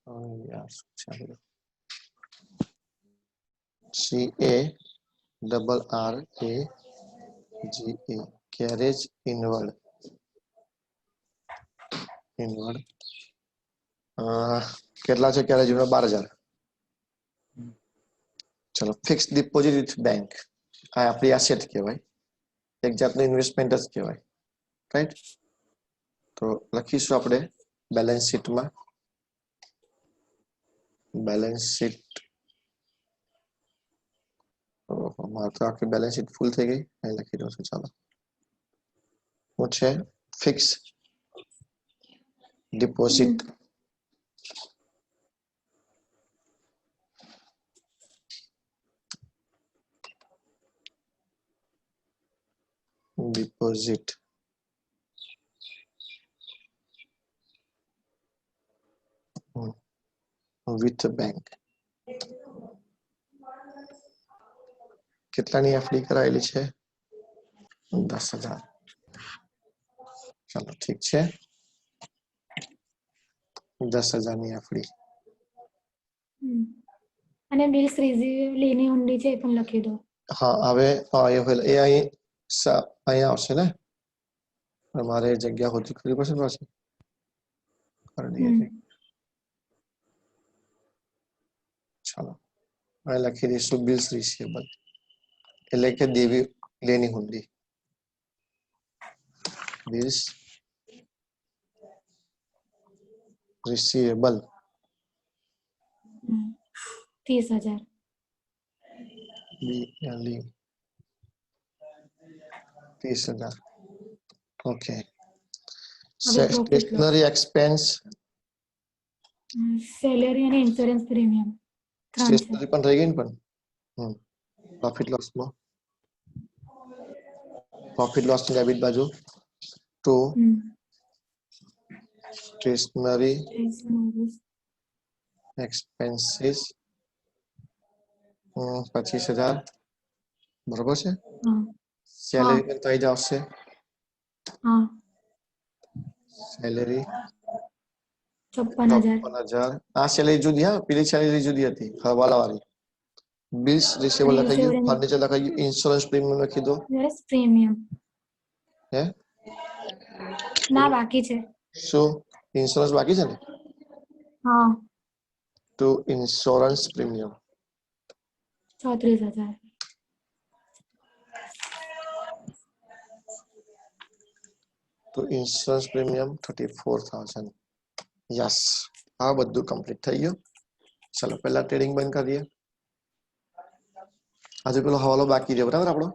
CARRAGE carriage inward કેટલા છે કેરેજ ઇનવર્ડ 12,000. ચલો, ફિક્સ ડિપોઝિટ વિથ બેંક, આ આપણી એસેટ કહેવાય, એક જાતનું ઇન્વેસ્ટમેન્ટ જ કહેવાય, રાઈટ? તો લખીશું આપણે બેલેન્સ શીટમાં, બેલેન્સ શીટ, મારે તો આખી બેલેન્સ શીટ ફૂલ થઈ ગઈ, અહીં લખી દઉં છું. ચાલો, શું છે? Fix deposit with bank. કેટલાની એફડી કરાયેલી છે? 10,000. ચાલો, ઠીક છે, 10,000 ની એફડી. અને બિલ્સ રિઝીવની ઊંડી છે એ પણ લખી દો. હા, હવે એ અહીં આવશે ને, તમારે જગ્યા હોતી કરવી પડશે ને પાછી, કરી દઈએ. ચાલો, અહીં લખી દઈશું બિલ્સ રિસીવેબલ, એટલે કે દેવી લેની હુંડી, બિલ્સ રિસીવેબલ 30,000 30,000. ઓકે. હવે profit સ્ટેશનરી એક્સપેન્સ, સેલેરી અને ઇન્સ્યોરન્સ પ્રીમિયમ 3 છે. સ્ટેશનરી પણ રહી ગઈ ને, પણ પ્રોફિટ લોસમાં, પ્રોફિટ લોસ ની ડેબિટ બાજુ, ટુ સ્ટેશનરી એક્સપેન્સીસ 25,000, બરોબર છે. સેલેરી પણ થઈ જ આવશે, સેલેરી 56,000. આ સેલેરી જુદી, હા, પેલી સેલેરી જુદી હતી, હવાલા વાળી. બિલ્સ રિસીવેબલ લખાઈ ગયું, ફર્નિચર લખાઈ ગયું, ઇન્સ્યોરન્સ પ્રીમિયમ લખી દો. પ્રીમિયમ હે ના બાકી છે. શું ઇન્સ્યોરન્સ બાકી છે ને? હા, ટુ ઇન્સ્યોરન્સ પ્રીમિયમ 34,000. તો ઇન્સ્યોરન્સ પ્રીમિયમ 34,000. યસ, આ બધું કમ્પ્લીટ થઈ ગયું. ચાલો પહેલા ટ્રેડિંગ બંધ કરીએ. આજે પેલો હવાલો બાકી છે બરાબર આપણો.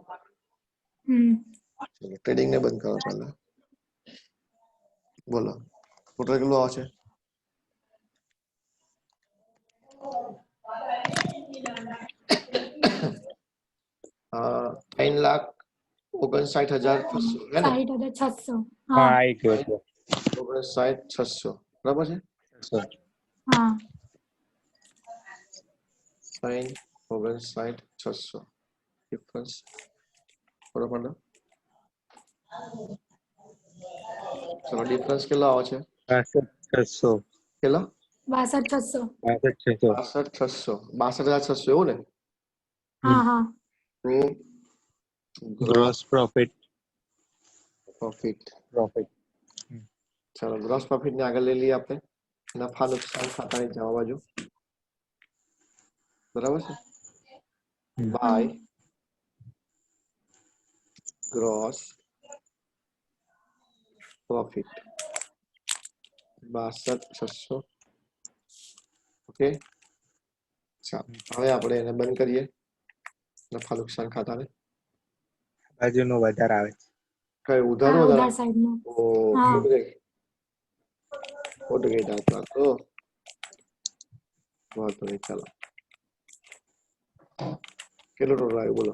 ટ્રેડિંગ ને બંધ કરો પહેલા. બોલો ટોટલ કેટલું આવશે? અ 3,59,600 હે ને? 60,600. હા हाँ આવી ગયો છે 59,600 બરાબર છે. हाँ 59,600 ડિફરન્સ બરોબર ને? ચલો ડિફરન્સ કેટલો આવે છે? 62,600 કેટલો? 62,600. 62,600 62,600 એવું ને? हाँ हाँ તો ગ્રોસ પ્રોફિટ પ્રોફિટ, પ્રોફિટ ચલો ગ્રોસ પ્રોફિટ ને આગળ લઈ લઈએ આપણે. નફા નુકસાન ખાતાની જવા બાજુ બરાબર છે. By gross profit 62,600. ઓકે, ચાલો હવે આપણે એને બંધ કરીએ નફા નુકસાન ખાતાને. બાજુનો વધારે આવે છે કઈ ઉધાર हाँ વધારે? उधर साइड में. ઓ હા. ખોટ ગઈ દાંતમાં તો વાંધો નહીં. ચાલો કેટલું ટોટલ આવ્યું બોલો?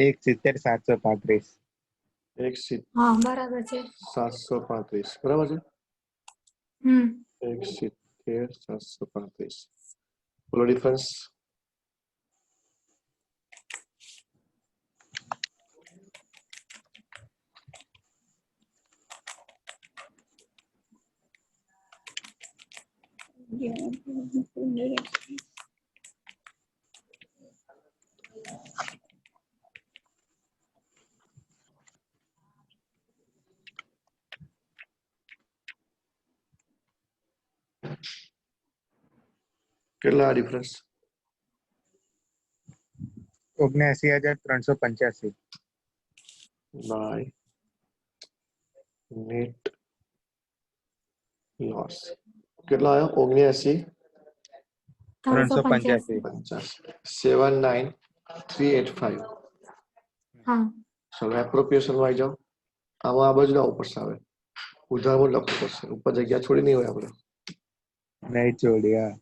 એક 70,735 हाँ बराबर છે. 735 બરાબર છે. 70,735 બોલો ડિફરન્સ. કેટલા ડિફરન્સ? 79,385 બાય નેટ લોસ કેટલો આવ્યો? 385. 79,385. हाँ ચલો એપ્રોપ્રિએશન માં આવી જાઓ. આમાં આ બાજુ આવવું પડશે. હવે ઉધારમાં લખવું પડશે. ઉપર જગ્યા છોડી નહીં હોય આપણે. નહીં છોડ્યા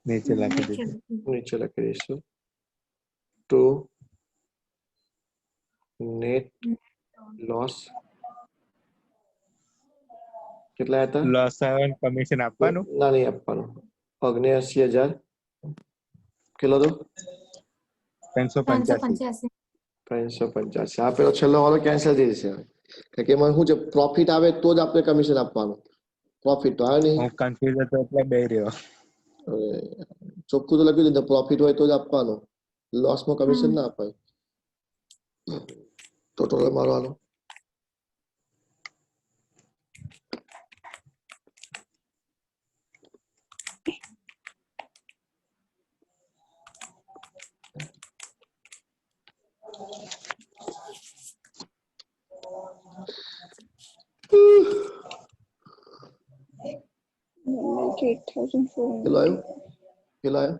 નીચે લખી नीचे. દીધું નીચે લખી દઈશું ટુ નેટ લોસ કેટલા હતા? લોસ આવે કમિશન આપવાનું ના નહીં આપવાનું. 79,000 કેટલો હતો? 385 385. 385. આ પેલો છેલ્લો વાળો કેન્સલ થઈ જશે હવે. કારણ કે એમાં શું છે, પ્રોફિટ આવે તો જ આપણે કમિશન આપવાનું. પ્રોફિટ તો આવે નહીં. હું કન્ફ્યુઝ હતો એટલે બે રહ્યો હવે ચોખ્ખું તો લખ્યું છે પ્રોફિટ હોય તો જ આપવાનું. લોસમાં કમિશન ના અપાય. તો ટોટલ મારવાનું. કેટલો આવ્યો? કેટલો આવ્યો?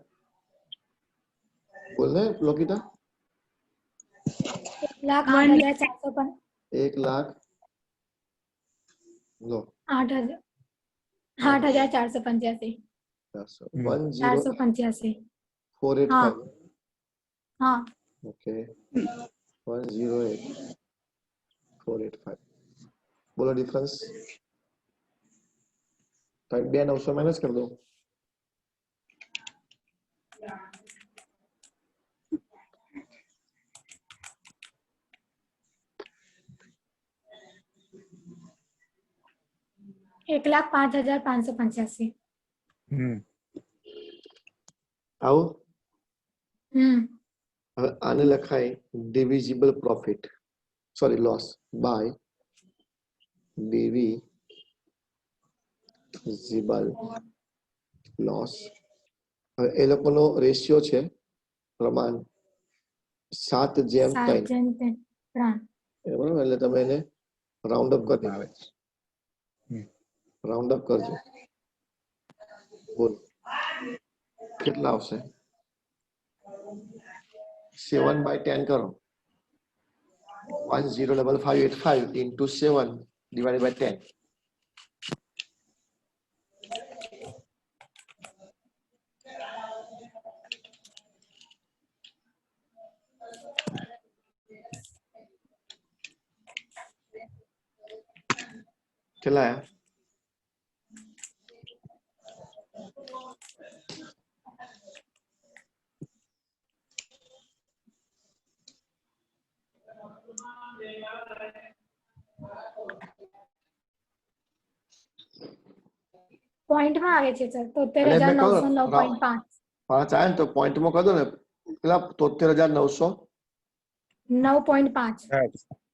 બોલ ને લોકિતા. 1,08,485. 1,00,000 લો 8,485. 485. 1,08,485. हाँ हाँ ઓકે 1,08,485. બોલો ડિફરન્સ. તો 2,900 માઇનસ કરી દો. एक लाख 5,585. આવું हम्म હવે આને લખાય divisible profit. Sorry loss by divisible loss. હવે એ લોકોનો રેશિયો છે પ્રમાણ 7:3. 7:3. બરાબર, એટલે તમે એને રાઉન્ડ અપ કરી આવે છે. રાઉન્ડ અપ કરજો. બોલ કેટલા આવશે? 7/10 કરો. 105585 into 7 divided by 10. કેટલા આયા? પોઈન્ટ માં આવે છે સર એટલે મેં કહ્યું, 73,909.5. 5 આવે ને તો પોઈન્ટમાં કહો દો ને. કેટલા? 73,900. 9.5.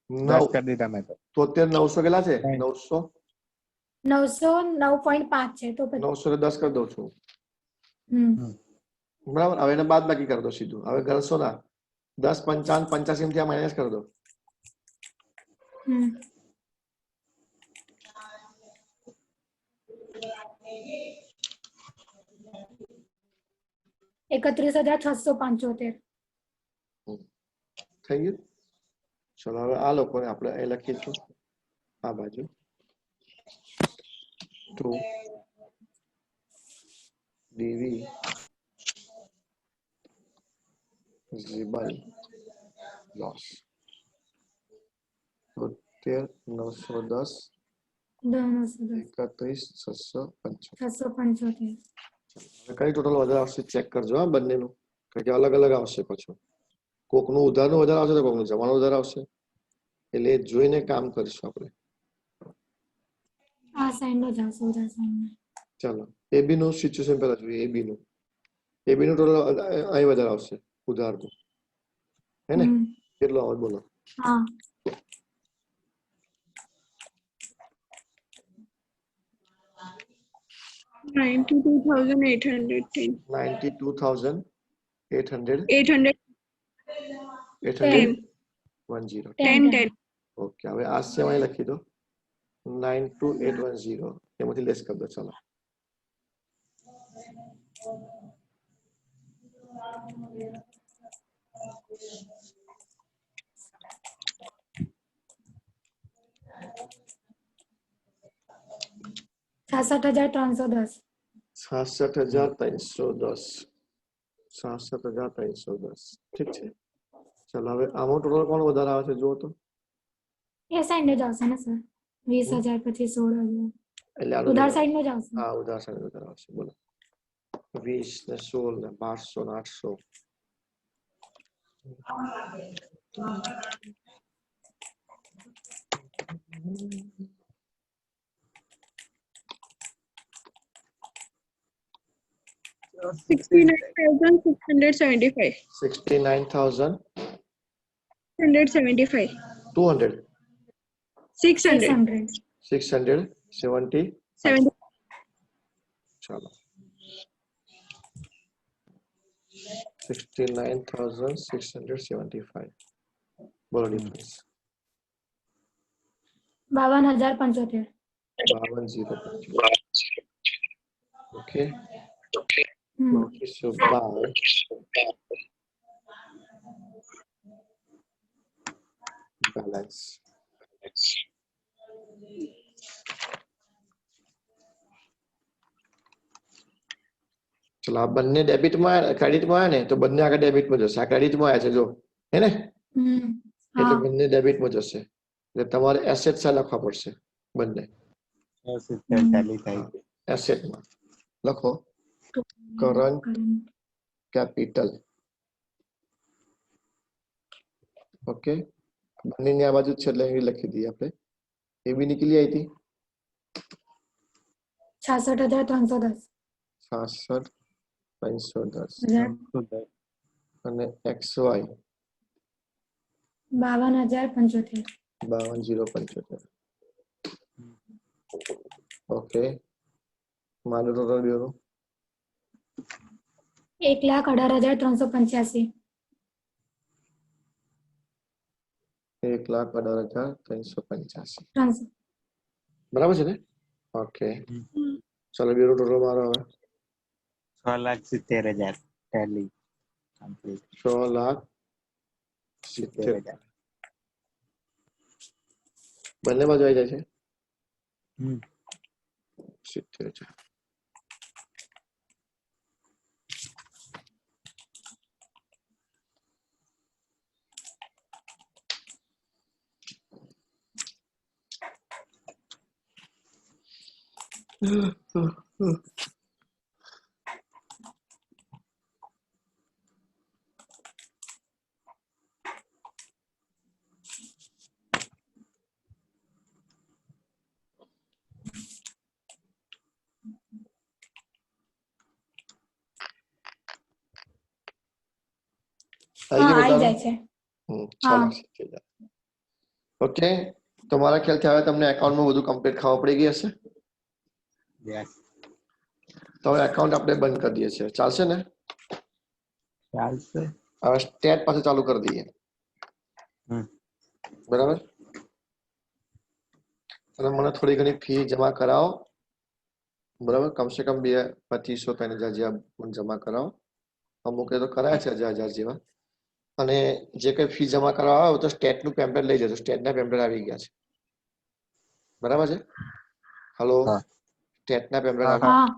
10 કરી દીધા મેં તો. 73,900 કેટલા છે? Point. 900 909.5 છે તો પછી 900 ને 10 કરી દઉં છું. હમ. બરાબર, હવે એને બાદ બાકી કરી દો સીધું. હવે ગણશો ના. 10 55 85 થી માઇનસ કરી દો. હમ. $31,675. થઈ ગયું? ચલો હવે આ લોકોને આપણે અહીં લખીશું આ બાજુ તો ડિવિઝિબલ લોસ 73,910 31,675. 675. કઈ ટોટલ વધારે આવશે ચેક કરજો હા બંનેનું, કારણ કે અલગ અલગ આવશે પછી. કોકનું ઉધારનું વધારે આવશે તો કોકનું જમાનું વધારે આવશે, એટલે એ જોઈને કામ કરીશું આપણે. આ સાઈડ નો જશે ઉધર સાઈડ. ચાલો એબી નું સિચ્યુએશન પહેલા જોઈએ. એબી નું ટોટલ અહીં વધારે આવશે ઉધારનું, હે ને? કેટલો આવે બોલો? હા. $92,810. 92,800 800. 10. 10. ઓકે, હવે આ સેમ અહીં લખી દો 92,810 એમાંથી લેસ કરી દો. ચાલો $66,310. 66,310. 66,310. ઠીક છે. ચાલો હવે આમાં ટોટલ કોણ વધારે આવે છે જુઓ તો. એ સાઈડ નો જશે ને સર 20,000 પછી 16,000. એટલે આનું ઉધાર સાઈડ નો જશે. હા ઉધાર સાઈડ વધારે આવશે. બોલો 20 ને 16 ને 1200 ને 800. $69,675. 69,200. 600. 670. 70. ચાલો 69,675. બોલો ડિફરન્સ 52,075. 52,050. ઓકે, લખીશું બાય બેલેન્સ. ચલો આ બંને ડેબિટમાં ક્રેડિટમાં આવ્યા ને તો બંને આગળ ડેબિટમાં જશે. આ ક્રેડિટમાં આવ્યા છે જો, હે ને? એટલે બંને ડેબિટમાં જશે. એટલે તમારે એસેટ સા લખવા પડશે બંને. ટેલી થાય છે. એસેટમાં લખો કરંટ કેપિટલ. ઓકે, બંનેની આ બાજુ છે એટલે અહીં લખી દઈએ આપણે. એબી નીકળી આવી હતી 66,310. 66,310 અને XY 52,075. 52,075. ઓકે, મારું ટોટલ બ્યુરો 1,18,385. 1,18,385. 300. બરાબર છે ને? ઓકે, ચાલો બ્યુરો ટોટલ મારો હવે 6,70,000 ટેલી કમ્પ્લીટ 6,70,000. 70,000. બંને બાજુ આવી જાય છે 70,000. હા, આવી બધાનું? જાય છે. 6,70,000. ઓકે, તમારા ખ્યાલથી હવે તમને એકાઉન્ટમાં બધું કમ્પ્લીટ ખબર પડી ગઈ હશે. યસ તો હવે એકાઉન્ટ આપણે બંધ કરી દઈએ છીએ, ચાલશે ને? ચાલશે હવે સ્ટેટ પાસે ચાલુ કરી દઈએ. બરાબર, અને મને થોડી ઘણી ફી જમા કરાવો. બરાબર, કમસે કમ 2,500 જેવા મને જમા કરાવો. અમુકે તો કરાયા છે 1,000 જેવા. અને જે કઈ ફી જમા કરાવવા આવે તો સ્ટેટનું પેમ્પલેટ લઈ જજો. સ્ટેટના પેમ્પલેટ આવી ગયા છે. બરાબર છે? હલો, હા. સ્ટેટના પેમ્પલેટ હા, આવી હા,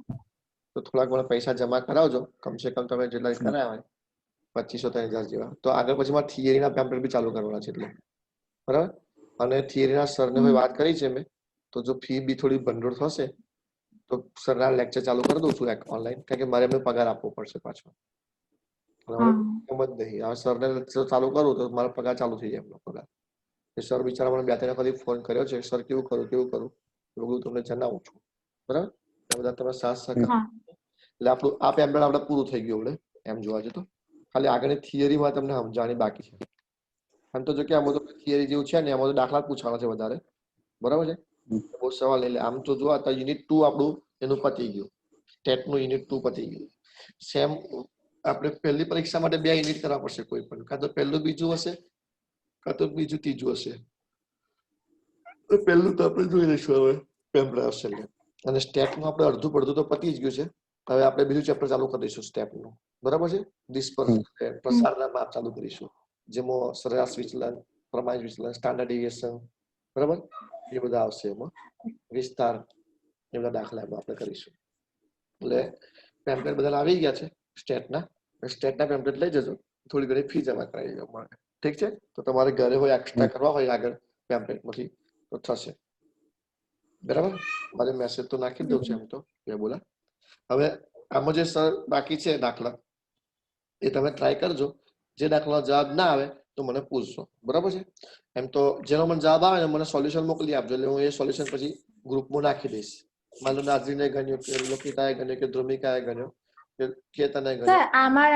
તો થોડાક મને પૈસા જમા કરાવજો. કમસે કમ તમે જેટલા કરાયા હોય 2,500-3,000 જેવા. તો આગળ પછી મારે થિયરીના પેમ્પલેટ બી ચાલુ કરવાના છે એટલે. બરાબર, અને થિયરીના સરને કોઈ વાત કરી છે મેં, તો જો ફી બી થોડી ભંડોળ થશે તો સરના લેક્ચર ચાલુ કરી દઉં છું ઓનલાઈન, કારણ કે મારે એમને પગાર આપવો પડશે પાછો. હા. એમ જ નહીં, હવે સરને લેક્ચર ચાલુ કરું તો મારો પગાર ચાલુ થઈ જાય. એમનો પગાર સર બિચારા મને 2-3 વખત ફોન કર્યો છે, સર કેવું કરું એવું બધું તમને જણાવું છું. બરાબર, એ બધા તમે સાથ સહકાર. હા. એટલે આપણું આ પેમ્પલેટ આપણે પૂરું થઈ ગયું. આપણે એમ જોવા જઈએ તો ખાલી આગળની થિયરીમાં તમને સમજાવવાની બાકી છે. આમ તો જો કે આમ બધું થિયરી જેવું છે ને, એમાં તો દાખલા જ પૂછવાના છે વધારે. બરાબર છે, બહુ સવાલ એટલે આમ તો જો યુનિટ 2 આપણું એનું પતી ગયું. ટેટનું યુનિટ 2 પતી ગયું. સેમ આપણે પહેલી પરીક્ષા માટે 2 યુનિટ કરવા પડશે કોઈ પણ, કાં તો પહેલું બીજું હશે, કાં તો બીજું ત્રીજું હશે. તો પહેલું તો આપણે જોઈ લઈશું હવે પેમ્પલેટ હશે એટલે. અને સ્ટેટનું આપણે અડધું પડધું તો પતી જ ગયું છે. હવે આપણે બીજું ચેપ્ટર ચાલુ કરી દઈશું સ્ટેપનું. બરાબર છે, પ્રસારના માપ ચાલુ કરીશું, જેમાં સરેરાશ વિચલન, પ્રમાણિત વિચલન, સ્ટાન્ડર્ડ ડેવિએશન, બરાબર, એ બધા આવશે. એમાં વિસ્તાર, એ બધા દાખલા એમાં આપણે કરીશું. એટલે પેમ્પલેટ બધા આવી ગયા છે સ્ટેટના પેમ્પલેટ લઈ જજો. થોડી ઘણી ફી જમા કરાવી દેજો મને. ઠીક છે? તો તમારે ઘરે હોય એક્સ્ટ્રા કરવા હોય આગળ પેમ્પલેટમાંથી તો થશે. બરાબર, મારે મેસેજ તો નાખી જ દઉં છે એમ તો બોલા. હવે આમાં જે સર બાકી છે દાખલા, એ તમે ટ્રાય કરજો. જે દાખલાનો જવાબ ના આવે તો મને પૂછજો. બરાબર છે? એમ તો જેનો મને જવાબ આવે ને મને સોલ્યુશન મોકલી આપજો, એટલે હું એ સોલ્યુશન પછી ગ્રુપમાં નાખી દઈશ. માનો નાઝરીને ગણ્યો, કે લોકિતાએ ગણ્યો, કે ધ્રુમિકાએ ગણ્યો, કે કેતને સર, ગણ્યો. આમાં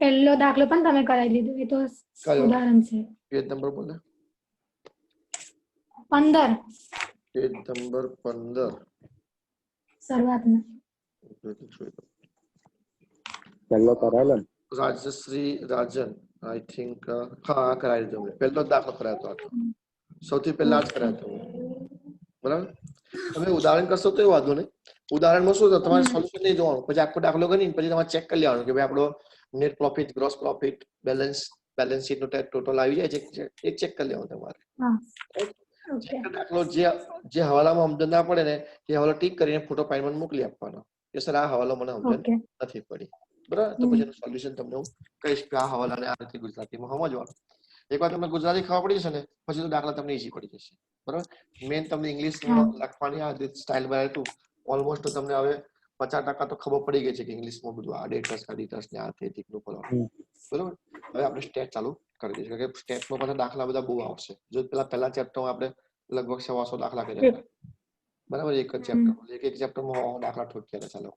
પહેલો દાખલો પણ તમે કરાવી લીધો, એ તો કયો ઉદાહરણ છે. પેજ નંબર બોલે? 15 પેજ નંબર 15 શરૂઆતમાં. પહેલો કરાયેલો ને રાજશ્રી રાજન, આઈ થિંક. હા, કરાવી દીધો મેં. પહેલો જ દાખલો કરાયો હતો. સૌથી પહેલા જ કરાયો હતો. બરાબર, તમે ઉદાહરણ કરશો તો એ વાંધો નહીં. ઉદાહરણમાં શું છે, તમારે સોલ્યુશન નહીં જોવાનું, પછી આખો દાખલો કરીને પછી તમારે ચેક કરી લેવાનું કે ભાઈ આપણો net profit, gross profit, balance sheet નો ટોટલ આવી જાય છે, એ ચેક કરી લેવાનું તમારે. દાખલો જે હવાલામાં સમજણ ના પડે ને એ હવાલો ટીક કરીને ફોટો પાડીને મોકલી આપવાનો કે સર આ હવાલો મને સમજણ નથી પડી. બરાબર, તો પછી એનું સોલ્યુશન તમને હું કહીશ કે આ હવાલાને આ રીતે ગુજરાતીમાં સમજવાનું. એકવાર તમને ગુજરાતી ખબર પડી જશે ને પછી તો દાખલા તમને ઈઝી પડી જશે. બરાબર, મેન તમને ઇંગ્લિશમાં લખવાની આ સ્ટાઇલ બનાવ્યું હતું. ઓલમોસ્ટ તમને હવે 50% તો ખબર પડી ગઈ છે કે ઇંગ્લિશમાં બધું આ ડેટર્સ ને આ થેટિકનું કરવાનું. બરાબર, હવે આપણે સ્ટેટ ચાલુ કરી દઈશું કે સ્ટેટમાં પાછા દાખલા બધા બહુ આવશે. જો પહેલા ચેપ્ટરમાં આપણે લગભગ 100 દાખલા કર્યા હતા. બરાબર, એક જ ચેપ્ટર, એક ચેપ્ટરમાં દાખલા ઠોક્યા હતા. ચાલો,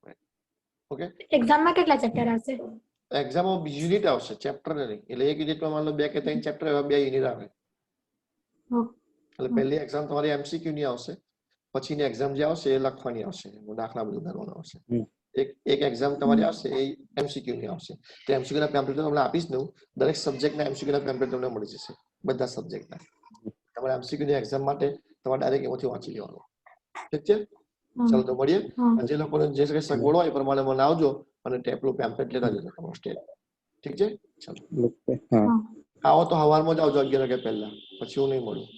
ઓકે. એક્ઝામમાં કેટલા ચેપ્ટર આવશે? એક્ઝામમાં બીજી યુનિટ આવશે, ચેપ્ટર નહીં. એટલે એક યુનિટમાં માન લો 2 કે 3 ચેપ્ટર એવા 2 યુનિટ આવે. ઓકે. એટલે પહેલી એક્ઝામ તમારી એમસીક્યુ ની આવશે, પછીની એક્ઝામ જે આવશે એ લખવાની આવશે, દાખલા બધું કરવાના આવશે. એક એક્ઝામ તમારી આવશે એ એમસીક્યુ ની આવશે. તો એમસીક્યુ ના પેમ્પલેટ તમને આપીશ દઉં, દરેક સબ્જેક્ટના એમસીક્યુ ના પેમ્પલેટ તમને મળી જશે, બધા સબ્જેક્ટના. તમારે એમસીક્યુ ની એક્ઝામ માટે તમારે ડાયરેક્ટ એમાંથી વાંચી લેવાનું. ઠીક છે, ચાલો તો મળીએ. અને જે લોકોને જે કંઈ સગવડ હોય એ પ્રમાણે મને આવજો અને ટેપલું પેમ્પલેટ લેતા જજો તમારું સ્ટેટ. ઠીક છે, ચાલો ઓકે. હા. આવો તો સવારમાં જ આવજો 11 વાગ્યા પહેલા, પછી હું નહીં મળું.